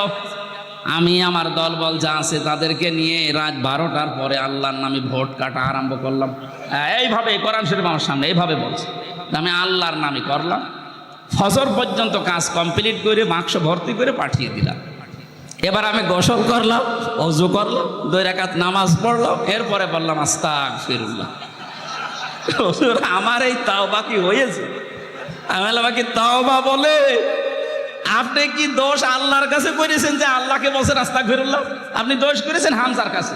আমি আমার দলবল যা আছে তাদেরকে নিয়ে রাত 12টার পরে আল্লাহর নামে ভোট কাটা আরম্ভ করলাম। এইভাবে কোরআন শরীফ আমার সামনে এইভাবে বলছে, আমি আল্লাহর নামে করলাম। ফজর পর্যন্ত কাজ কমপ্লিট করে বাক্স ভর্তি করে পাঠিয়ে দিলাম। এবার আমি গোসল করলাম, ওযু করলাম, 2 রাকাত নামাজ পড়লাম, এরপরে বললাম আস্তাগফিরুল্লাহ। আমার এই তাওবা কি হয়েছে? আমি বললাম কি তাওবা বলে? আপনি কি দোষ আল্লাহর কাছে করেছেন যে আল্লাহকে বলছেন আস্তাগফিরুল্লাহ? আপনি দোষ করেছেন হামজার কাছে।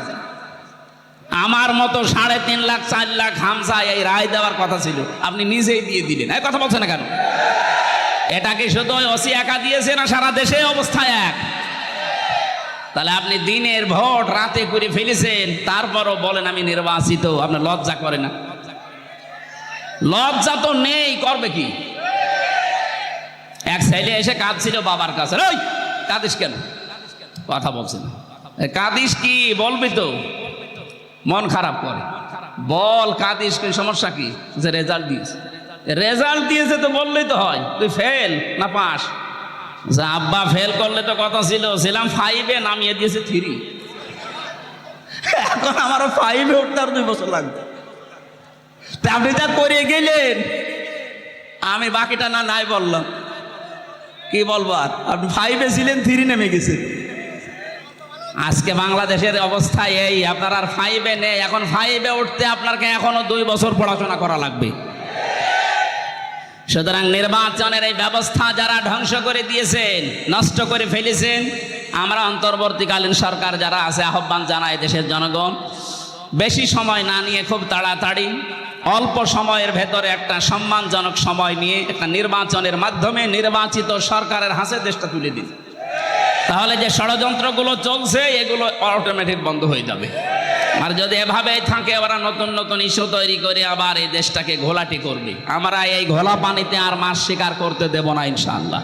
আমার মতো 3.5 লাখ 4 লাখ হামজা এই রায় দেওয়ার কথা ছিল, আপনি নিজেই দিয়ে দিলেন। এই কথা বলছেন না কেন? এটা কি শুধু ওসি একা দিয়েছে না সারা দেশে অবস্থা এক? তাহলে আপনি দিনের ভোট রাতে করে ফেলেছেন, তারপরও বলেন আমি নির্বাচিত। আপনার লজ্জা করে না? লজ্জা তো নেই, করবে কি? এক ছেলে এসে কাঁদছিল বাবার কাছে। ওই কাঁদিস কেন? কথা বলছে না। কাঁদিস কি বলবি তো, মন খারাপ করে। বল কাঁদিস কি, সমস্যা কি? যে রেজাল্ট দিয়েছে তো বললেই তো হয়। তুই ফেল না পাস? যে আব্বা ফেল করলে তো কথা ছিল, ছিলাম 5-এ, নামিয়ে দিয়েছে 3। এখন আমারও 5-এ উঠতে আর 2 বছর লাগবে। তা আপনি যা করে গেলেন, আমি বাকিটা না নাই বললাম। কি বলবো আর? আপনি 5-এ ছিলেন, 3 নেমে গেছে। আজকে বাংলাদেশের অবস্থা এই, আপনার আর 5-এ নেই। এখন 5-এ উঠতে আপনাকে এখনো 2 বছর পড়াশোনা করা লাগবে। সুতরাং নির্বাচনের এই ব্যবস্থা যারা ধ্বংস করে দিয়েছেন, নষ্ট করে ফেলেছেন, আমরা অন্তর্বর্তীকালীন সরকার যারা আছে আহ্বান জানাই দেশের জনগণ বেশি সময় না নিয়ে খুব তাড়াতাড়ি অল্প সময়ের ভেতরে একটা সম্মানজনক সময় নিয়ে একটা নির্বাচনের মাধ্যমে নির্বাচিত সরকারের হাতে দেশটা তুলে দিন। তাহলে যে ষড়যন্ত্রগুলো চলছে এগুলো অটোমেটিক বন্ধ হয়ে যাবে। আর যদি এভাবেই থাকে ওরা নতুন নতুন ইস্যু তৈরি করে আবার এই দেশটাকে ঘোলাটি করবে, আমরা এই ঘোলা পানিতে আর মাছ শিকার করতে দেব না ইনশাআল্লাহ।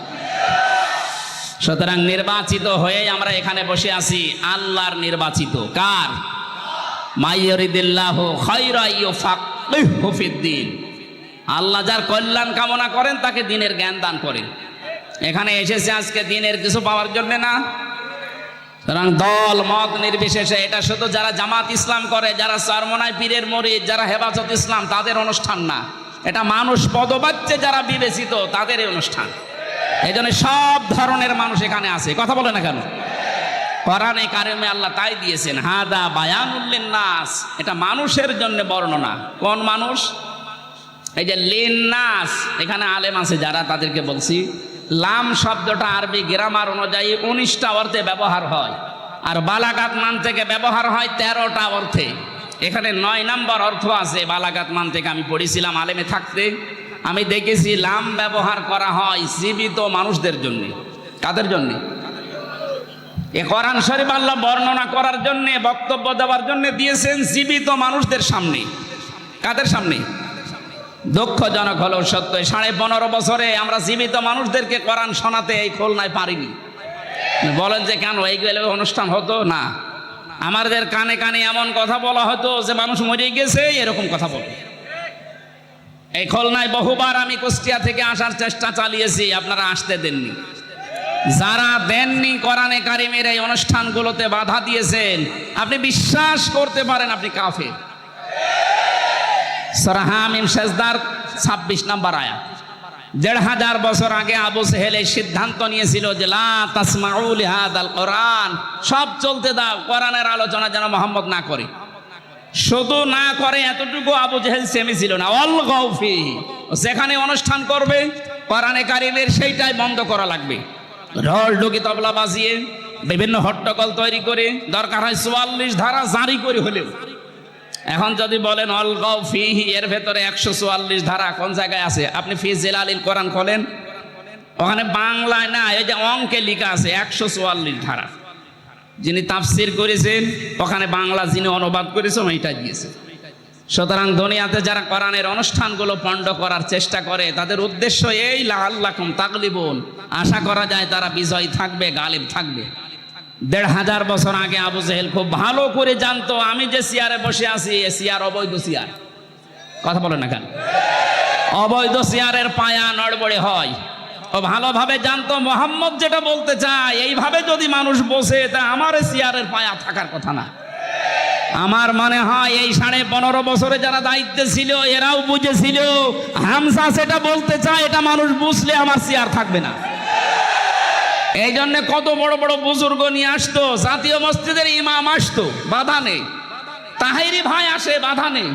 সুতরাং নির্বাচিত হয়ে আমরা এখানে বসে আছি, আল্লাহর নির্বাচিত। কার? মাইয়ুরিদিল্লাহু খায়রা ইউফাক্কিহু ফিদ্দীন। আল্লাহ যার কল্যাণ কামনা করেন তাকে দ্বীনের জ্ঞান দান করেন। এখানে এসেছে আজকে দ্বীনের কিছু পাওয়ার জন্য না। সুতরাং দল মত নির্বিশেষে, এটা শুধু যারা জামাত ইসলাম করে, যারা চরমনাই পীরের মুরিদ, যারা হেফাজত ইসলাম তাদের অনুষ্ঠান না। এটা মানুষ পদবাচ্যে যারা বিবেচিত তাদের এই অনুষ্ঠান। এই জন্য সব ধরনের মানুষ এখানে আছে। কথা বলে না কেন? কোরআনে কারিমে আল্লাহ তাই দিয়েছেন, হাদা বায়ানুল লিন্নাস। এটা মানুষের জন্য বর্ণনা। কোন মানুষ? এই যে লিন্নাস, এখানে আলেম আছে যারা, তাদেরকে বলছি লাম শব্দটা আরবি গ্রামার অনুযায়ী 19টা অর্থে ব্যবহার হয়, আর বালাগাত মান থেকে ব্যবহার হয় 13টা অর্থে। এখানে 9 নম্বর অর্থ আছে বালাগাত মান থেকে। আমি পড়েছিলাম আলেমে থাকতে, আমি দেখেছি লাম ব্যবহার করা হয় জীবিত মানুষদের জন্য। কাদের জন্য? এ কোরআন শরীফ আল্লাহ বর্ণনা করার জন্য, বক্তব্য দেওয়ার জন্য দিয়েছেন জীবিত মানুষদের সামনে। কাদের সামনে? দুঃখজনক হলেও সত্য, 15.5 বছরে আমরা জীবিত মানুষদেরকে কোরআন শোনাতে এই খুলনায় পারিনি। বলেন যে কেন এইগুলো অনুষ্ঠান হতো না? আমাদের কানে কানে এমন কথা বলা হতো যে মানুষ মরে গেছে, এরকম কথা বলে। এই খুলনায় বহুবার আমি কুষ্টিয়া থেকে আসার চেষ্টা চালিয়েছি, আপনারা আসতে দেননি। যারা দেননি, কোরআনে কারিমের এই অনুষ্ঠানগুলোতে বাধা দিয়েছেন, আপনি বিশ্বাস করতে পারেন আপনি কাফের। সূরা হামিম সেজদার 26 নম্বর আয়াত। ১৫০০ বছর আগে আবু সেহেল এই সিদ্ধান্ত নিয়েছিল যে লা তাসমাউ লিহাদাল কোরআন, সব চলতে দাও, কোরআনের আলোচনা যেন মুহাম্মদ না করে। শুধু না করে এতটুকু আবু জেহেল সেমেছিল না, অল গৌফি, যেখানে অনুষ্ঠান করবে কোরআনে কারিমের সেইটাই বন্ধ করা লাগবে। ঢোল ঢুকি তবলা বাজিয়ে বিভিন্ন হট্টগোল তৈরি করে দরকার হয় ৪৪ ধারা জারি করে হলেও। এখন যদি বলেন অল গৌফি, এর ভেতরে ১৪৪ ধারা কোন জায়গায় আছে? আপনি ফি জিলালিল কোরআন খোলেন, ওখানে বাংলায় না, এই যে অঙ্কে লেখা আছে ১৪৪ ধারা। যিনি তাফসির করেছেন ওখানে বাংলা যিনি অনুবাদ করেছেন ওইটা দিয়েছে। সুতরাং দুনিয়াতে যারা কোরআনের অনুষ্ঠানগুলো পণ্ড করার চেষ্টা করে তাদের উদ্দেশ্য এই লাআল্লাকুম তাগলিবুন, আশা করা যায় তারা বিজয় থাকবে, গালিব থাকবে। ১৫০০ বছর আগে আবু জেহেল খুব ভালো করে জানতো আমি যে চেয়ারে বসে আছি এ চেয়ার অবৈধ চেয়ার। কথা বলে না কেন? অবৈধ চেয়ারের পায়া নড়বড়ে হয়। ও ভালোভাবে জানতো মুহাম্মদ যেটা বলতে চায় এইভাবে যদি মানুষ বসে তা আমার চেয়ারের পায়া থাকার কথা না। আমার মনে হয় এই ১৫.৫ বছরে যারা দায়িত্বে ছিল এরাও বুঝেছিল হামজা সেটা বলতে চায় এটা মানুষ বুঝলে আমার চেয়ার থাকবে না। এই জন্য কত বড় বড় বুজুর্গ নিয়ে আসতো, জাতীয় মসজিদের ইমাম আসতো, বাধা নেই। তাহেরি ভাই আসে, বাধা নেই।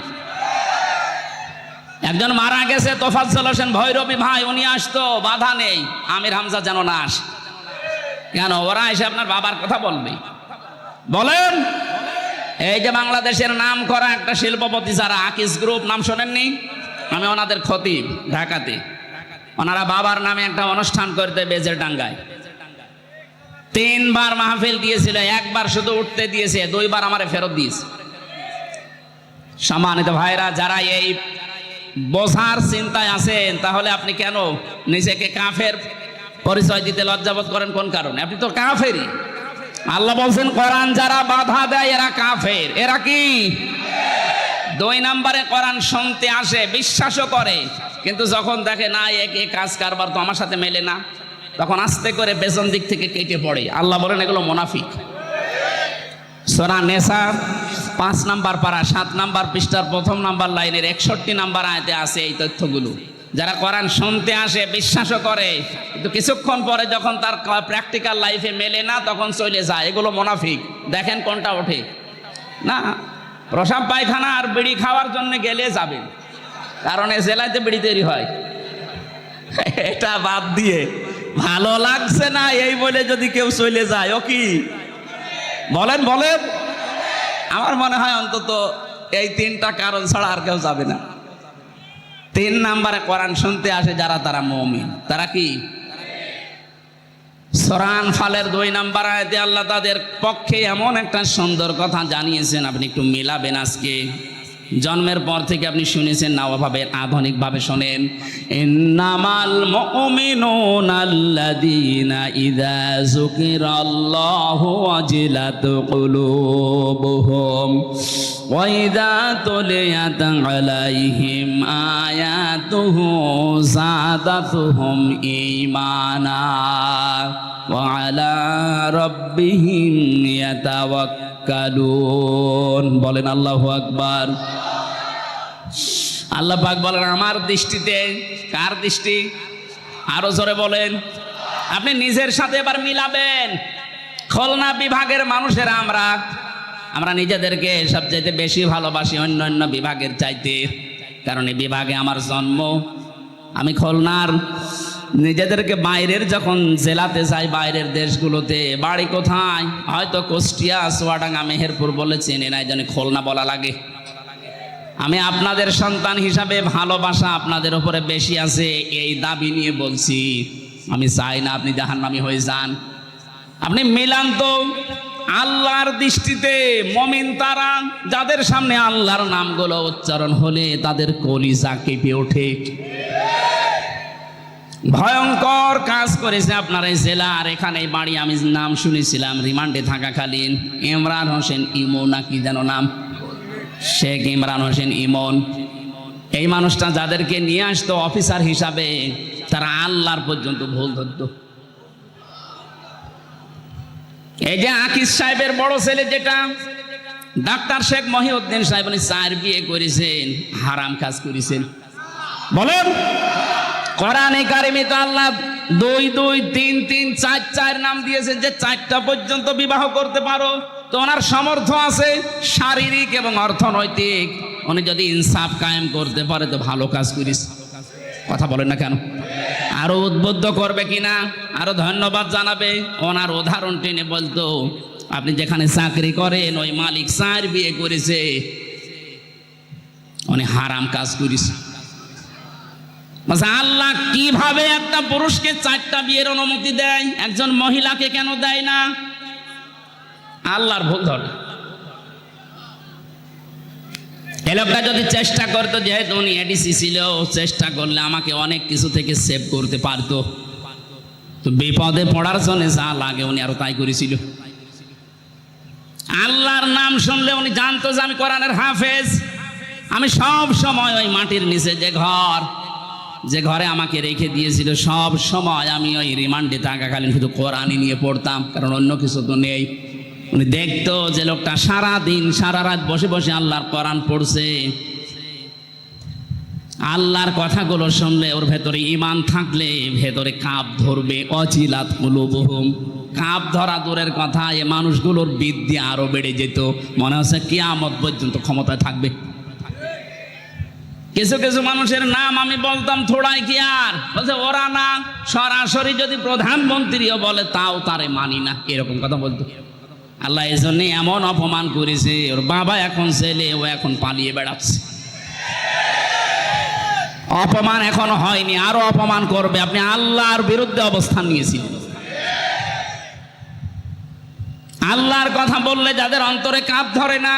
একজন মারা গেছে তোফাজ্জল হোসেন ভৈরবী ভাই, উনি আসতো, বাধা নেই। আমির হামজা যেন না আসে। কেন? ওরা এসে আপনার বাবার কথা বলবে। বলেন, এই যে বাংলাদেশের নাম করা একটা শিল্পপতি যারা আকিস গ্রুপ, নাম শোনেননি? আমি ওনাদের খতিব ঢাকাতে, ওনারা বাবার নামে একটা অনুষ্ঠান করতে বেজেরডাঙ্গায় ৩ বার মাহফিল দিয়েছিল, একবার শুধু উঠতে দিয়েছে, 2 বার আমারে ফেরত দিয়েছে। সম্মানিত ভাইরা, যারা এই বোঝার চিন্তায় আছেন তাহলে আপনি কেন নিজেকে কাফের পরিচয় দিতে লজ্জাবোধ করেন? কোন কারণে? আপনি তো কাফেরই। আল্লাহ বলছেন কোরআন যারা বাধা দেয় এরা কাফের। এরা কি? 2 নম্বরে কোরআন শুনতে আসে, বিশ্বাসও করে, কিন্তু যখন দেখে না এ কাজ কারবার তো আমার সাথে মেলে না, তখন আস্তে করে পেছন দিক থেকে কেটে পড়ে। আল্লাহ বলেন এগুলো মুনাফিক। সূরা নিসা 5 নম্বর পারা 7 নম্বর পৃষ্ঠার 1ম নম্বর লাইনের 61 নম্বর আয়াতে আছে এই তথ্যগুলো। যারা কোরআন শুনতে আসে, বিশ্বাসও করে, কিন্তু কিছুক্ষণ পরে যখন তার প্র্যাকটিক্যাল লাইফে মেলে না তখন চলে যায়, এগুলো মুনাফিক। দেখেন কোনটা ওঠে না। প্রসাব পায়খানা আর বিড়ি খাওয়ার জন্য গেলে যাবেন, কারণ এ জেলাতে বিড়ি তৈরি হয়। এটা বাদ দিয়ে ভালো লাগছে না এই বলে যদি কেউ চলে যায়, ও কি? বলেন বলেন। আমার মনে হয় অন্তত এই 3টা কারণ ছাড়া আর কেউ যাবে না। 3 নম্বরে কোরআন শুনতে আসে যারা, তারা মুমিন। তারা কি? সূরা আনফালের 2 নম্বর আয়াতে আল্লাহ তাদের পক্ষে এমন একটা সুন্দর কথা জানিয়েছেন, আপনি একটু মিলাবেন। আজকে জন্মের পর থেকে আপনি শুনেছেন না, ওভাবে আধুনিকভাবে শোনেন। ইন্নামাল মুমিনুনা আল্লাযীনা ইযা যুকিরাল্লাহু ওয়াজিলাত কুলুবুহুম ওয়া ইযা তুলিয়াত আলাইহিম আয়াতুহু যাদাতুহুম ঈমানা ওয়া আলা রাব্বিহিম ইয়াতাওয়াক্কালুন। বলেন আল্লাহু আকবার। আল্লাহ পাক বলেন আমার দৃষ্টিতে। কার দৃষ্টি? আরো জোরে বলেন। আপনি নিজের সাথে এবার মিলাবেন। খুলনা বিভাগের মানুষেরা আমরা নিজেদেরকে সবচাইতে বেশি ভালোবাসি অন্য বিভাগের চাইতে, কারণ এই বিভাগে আমার জন্ম। আমি খুলনার নিজেদেরকে বাইরের যখন জেলাতে যাই, বাইরের দেশগুলোতে, বাড়ি কোথায় হয়তো কুষ্টিয়া, চুয়াডাঙ্গা, মেহেরপুর বলে চেনে না, এই জন্য খুলনা বলা লাগে। আমি আপনাদের সন্তান হিসাবে ভালোবাসা আপনাদের উপরে বেশি আছে এই দাবি নিয়ে বলছি। আমি চাই না আপনি জাহান্নামী হয়ে যান। আপনি মিলান তো। আল্লাহর দৃষ্টিতে মুমিন তারা যাদের সামনে আল্লাহর নামগুলো উচ্চারণ হলে তাদের কলিজা কেঁপে ওঠে। ভয়ঙ্কর কাজ করেছে আপনার এই জেলা। আর এখানে বাড়ি আমি নাম শুনেছিলাম রিমান্ডে থাকাকালীন, ইমরান হোসেন ইমন নাকি যেন নাম, শেখ ইমরান হোসেন ইমন। এই মানুষটা যাদেরকে নিয়ে আসতো অফিসার হিসাবে, তারা আল্লাহর পর্যন্ত ভুল ধরত। এই যে আকিস সাহেবের বড় ছেলে যেটা ডাক্তার শেখ মহিউদ্দিন সাহেব, উনি 4 বিয়ে করেছেন, হারাম কাজ করেছেন। বলেন, কোরআনে কারিমে তো আল্লাহ 2 2 3 3 4 4 নাম দিয়েছে, যে 4টা পর্যন্ত বিবাহ করতে পারো। তো ওনার সামর্থ্য আছে শারীরিক এবং অর্থনৈতিক, উনি যদি ইনসাফ কায়েম করতে পারে তো ভালো কাজ করিস। কথা বলেন না কেন? আরো উদ্বুদ্ধ করবে কিনা, আরো ধন্যবাদ জানাবে। ওনার উদাহরণ টেনে বলতো, আপনি যেখানে চাকরি করেন ওই মালিক 4 বিয়ে করেছে, উনি হারাম কাজ করিস। আল্লাহ কিভাবে একটা পুরুষকে 4টা বিয়ের অনুমতি দেয়, একজন মহিলাকে কেন দেয় না? আল্লাহর ভুল ধরে। এই লোকটা যদি চেষ্টা করতো, যেহেতু উনি এডিসি ছিল, চেষ্টা করলে আমাকে অনেক কিছু থেকে সেভ করতে পারতো। তো বিপদে পড়ার জন্য যা লাগে উনি আরো তাই করেছিল। আল্লাহর নাম শুনলে উনি জানতো যে আমি কোরআনের হাফেজ। আমি সব সময় ওই মাটির নিচে যে ঘরে আমাকে রেখে দিয়েছিল, সব সময় আমি ওই রিমান্ডে থাকাকালীন শুধু কোরআনই নিয়ে পড়তাম, কারণ অন্য কিছু তো নেই। উনি দেখতো যে লোকটা সারা দিন সারা রাত বসে বসে আল্লাহর কোরআন পড়ছে। আল্লাহর কথাগুলো শুনলে ওর ভেতরে ঈমান থাকলে ভেতরে কাপ ধরবে। অচিলাত কুলুবুহুম, কাপ ধরা দূরের কথা, এ মানুষগুলোর বিদ্যা আরো বেড়ে যেত। মনে হচ্ছে কিয়ামত পর্যন্ত ক্ষমতায় থাকবে। কিছু কিছু মানুষের নাম আমি বলতাম থোড়াই কি আর, বলছে ওরা না, সরাসরি যদি প্রধানমন্ত্রীও বলে তাও তারে মানি না, এরকম কথা বলতো। আল্লাহ এই জন্য এমন অপমান করেছে, ওর বাবা এখন ছেলে, ও এখন পালিয়ে বেড়াচ্ছে। অপমান এখনো হয়নি, আরো অপমান করবে। আপনি আল্লাহর বিরুদ্ধে অবস্থান নিয়েছিলেন। আল্লাহর কথা বললে যাদের অন্তরে কাপ ধরে না,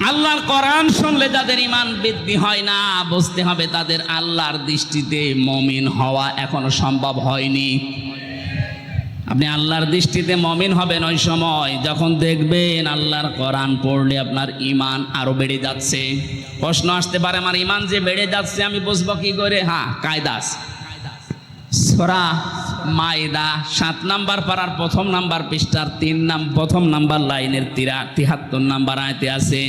আল্লাহর কোরআন শুনলে যাদের ঈমান বৃদ্ধি হয় না, বুঝতে হবে তাদের আল্লাহর দৃষ্টিতে মুমিন হওয়া এখনো সম্ভব হয়নি। আপনি আল্লাহর দৃষ্টিতে মুমিন হবেন ওই সময় যখন দেখবেন আল্লাহর কোরআন পড়লে আপনার ঈমান আরো বেড়ে যাচ্ছে। প্রশ্ন আসতে পারে, আমার ঈমান যে বেড়ে যাচ্ছে আমি বুঝবো কি করে? হ্যাঁ, কায়দা আছে। সূরা মাইদা 7 নাম্বার পারার 1ম নাম্বার পৃষ্ঠার 1ম নাম্বার লাইনের 73 নাম্বার আয়াতে আছে,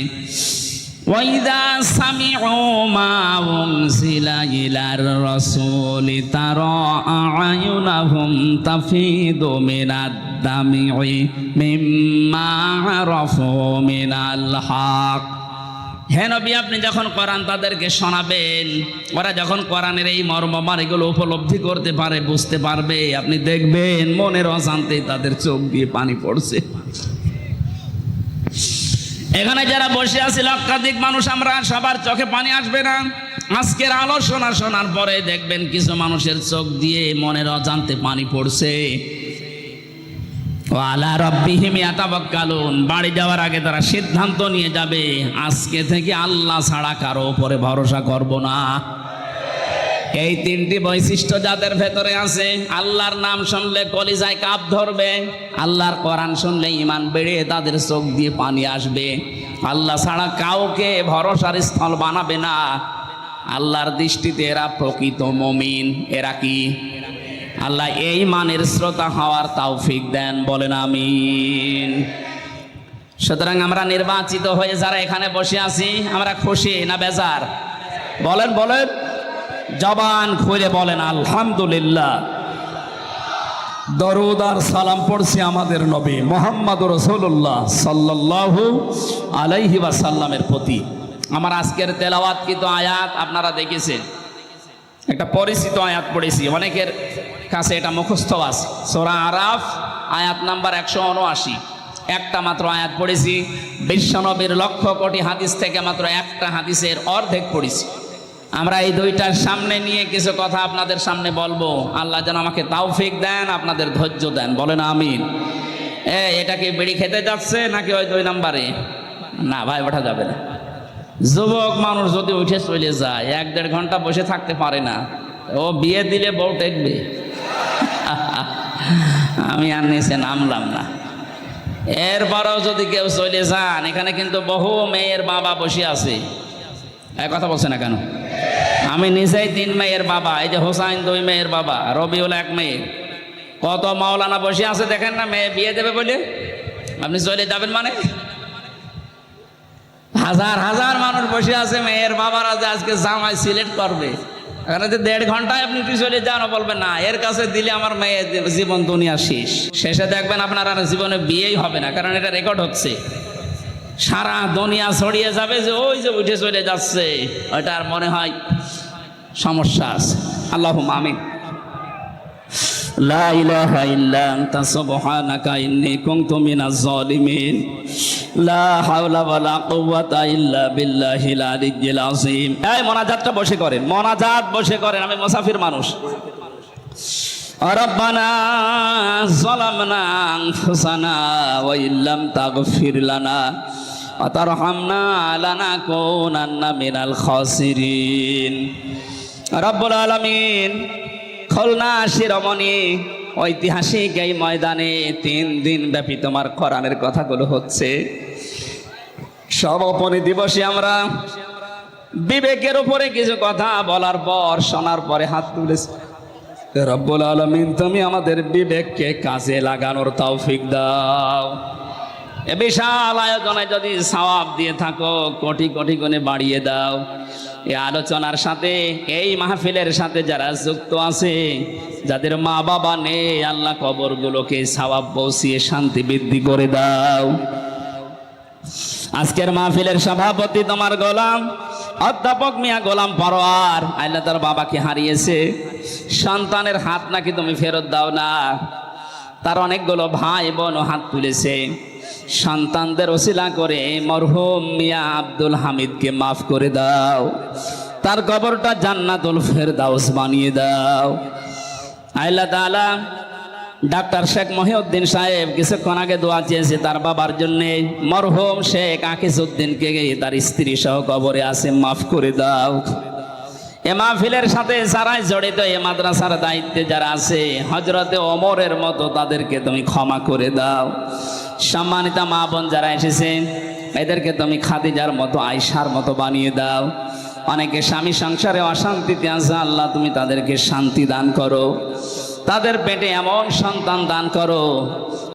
ওয়াইদা সামিউ মা উনজিলা ইলার রাসূলি তারা আয়ুনাহুম তাফিদু মিনাদ দামি'i মিম্মা আরাফু মিনাল হক। হে নবী, আপনি যখন কোরআন তাদেরকে শোনাবেন, ওরা যখন কোরআনের এই মর্মমান এগুলো উপলব্ধি করতে পারে, বুঝতে পারবে, আপনি দেখবেন মনের অশান্তি তাদের চোখ দিয়ে পানি পড়ছে। এখানে যারা বসে আছে লক্ষাধিক মানুষ, আমরা সবার চোখে পানি আসবে না। আজকের আলোচনা শোনার পরে দেখবেন কিছু মানুষের চোখ দিয়ে মনের অজান্তে পানি পড়ছে। ওয়ালা রাব্বিহিম ইয়াতাওয়াক্কালুন, বাড়ি যাওয়ার আগে তারা সিদ্ধান্ত নিয়ে যাবে, আজকে থেকে আল্লাহ ছাড়া কারো উপরে ভরসা করব না। এই 3টি বৈশিষ্ট্য যাদের ভেতরে আছে, আল্লাহর নাম শুনলে কলিজায় কাপ ধরবে, আল্লাহর কোরআন শুনলে ঈমান বেড়ে তাদের চোখ দিয়ে পানি আসবে, আল্লাহ ছাড়া কাউকে ভরসার স্থল বানাবে না। আল্লাহর দৃষ্টিতে এরা প্রকৃত মুমিন। এরা কি? আল্লাহ এই মানের শ্রোতা হওয়ার তৌফিক দেন, বলেন আমিন। সুতরাং আমরা নির্বাচিত হয়ে যারা এখানে বসে আছি, আমরা খুশি না বেজার? বলেন বলেন, জবান খুলে বলেন আলহামদুলিল্লাহ। দরুদ আর সালাম পড়ছি আমাদের নবী মুহাম্মদুর রাসূলুল্লাহ সাল্লাল্লাহু আলাইহি ওয়াসাল্লামের প্রতি। আমার আজকের তেলাওয়াতকৃত আয়াত আপনারা দেখেছেন, একটা পরিচিত আয়াত পড়েছি, অনেকের কাছে এটা মুখস্থ আছে। সূরা আরাফ আয়াত নাম্বার 179, একটা মাত্র আয়াত পড়েছি। বিশ্বনবীর লক্ষ কোটি হাদিস থেকে মাত্র একটা হাদিসের অর্ধেক পড়েছি। আমরা এই 2টার সামনে নিয়ে কিছু কথা আপনাদের সামনে বলবো। আল্লাহ যেন আমাকে তৌফিক দেন, আপনাদের ধৈর্য দেন, বলেন আমিন। এটা কি বিড়ি খেতে যাচ্ছে নাকি ওই 2 নাম্বারে? না ভাই, ওঠা যাবে না। যুবক মানুষ যদি উঠে চলে যায়, 1-1.5 ঘন্টা বসে থাকতে পারে না, ও বিয়ে দিলে বউ টেকবে। আমি আর নিচে নামলাম না। এরপরেও যদি কেউ চলে যান, এখানে কিন্তু বহু মেয়ের বাবা বসে আছে, এক কথা বলছে না কেন? আমি নিজেই 3 মেয়ের বাবা, এই যে হোসাইন 2 মেয়ের বাবা, রবিউল 1 মেয়ে। কত মাওলানা বসে আছে দেখেন না, মেয়ে বিয়ে দেবে বলে। আপনি চলে যাবেন মানে? হাজার হাজার মানুষ বসে আছে, মেয়ের বাবারা যে আজকে জামাই সিলেক্ট করবে, এখানে যে 1.5 ঘন্টায় আপনি একটু চলে যান, বলবেন না এর কাছে দিলে আমার মেয়ের জীবন দুনিয়া শেষ। শেষে দেখবেন আপনার আর জীবনে বিয়েই হবে না, কারণ এটা রেকর্ড হচ্ছে, সারা দুনিয়া ছড়িয়ে যাবে যে ওই যে উঠে চলে যাচ্ছে, ওইটা আর মনে হয় সমস্যা আছে। আল্লাহুম্মা আমিন। লা ইলাহা ইল্লা আনতা সুবহানাকা ইন্নী কুনতু মিনাজ জালিমিন। লা হাওলা ওয়ালা কুওয়াতা ইল্লা বিল্লাহিল আলিয়্যিল আযীম। এই মোনাজাতটা বসে করেন, মোনাজাত বসে করেন, আমি মুসাফির মানুষ। রব্বানা যালামনা আনফুসানা ওয়া ইল্লাম তাগফির লানা ওয়া তারহামনা লানাকুনান্না মিনাল খাসিরিন। রব্বুল আলামিন, খুলনা শিরোমণি ঐতিহাসিক এই ময়দানে 3 দিন ব্যাপী তোমার কোরআনের কথাগুলো হচ্ছে। সমাপনী দিবসে আমরা বিবেকের উপরে কিছু কথা বলার পর, শোনার পরে হাত তুলেছি। রব্বুল আলামিন, তুমি আমাদের বিবেককে কাজে লাগানোর তৌফিক দাও। এ বিশাল আয়োজনে যদি সওয়াব দিয়ে থাকো, কোটি কোটি গুণে বাড়িয়ে দাও। এই আলোচনার সাথে, এই মাহফিলের সাথে যারা যুক্ত আছে, যাদের মা বাবা নেই, আল্লাহ কবরগুলোকে সওয়াব পৌঁছিয়ে শান্তি বৃদ্ধি করে দাও। আজকের মাহফিলের সভাপতি তোমার গোলাম অধ্যাপক মিয়া গোলাম পরোয়ার, আল্লাহ তার বাবাকে হারিয়েছে। সন্তানের হাত নাকি তুমি ফেরত দাও না। তার অনেকগুলো ভাই বোন হাত তুলেছে। সন্তানদের ওসিলা করে মরহুম মিয়া আব্দুল হামিদকে মাফ করে দাও, তার কবরটা জান্নাতুল ফেরদাউস বানিয়ে দাও। আল্লাহ তাআলা ডাক্তার শেখ মহিউদ্দিন সাহেব কিছুক্ষণ আগে দোয়া চেয়েছে তার বাবার জন্য। মরহুম শেখ আকিজউদ্দিনকে তার স্ত্রী সহ কবরে আছে, মাফ করে দাও। এ মাহফিলের সাথে যারাই জড়িত, এ মাদ্রাসার দায়িত্বে যারা আছে, হযরতে ওমরের মতো তাদেরকে তুমি ক্ষমা করে দাও। সম্মানিতা মা বোন যারা এসেছেন, এদেরকে তুমি খাদিজার মতো, আয়েশার মতো বানিয়ে দাও। অনেকে স্বামী সংসারে অশান্তিতে আছে, আল্লাহ তুমি তাদেরকে শান্তি দান করো, তাদের পেটে এমন সন্তান দান করো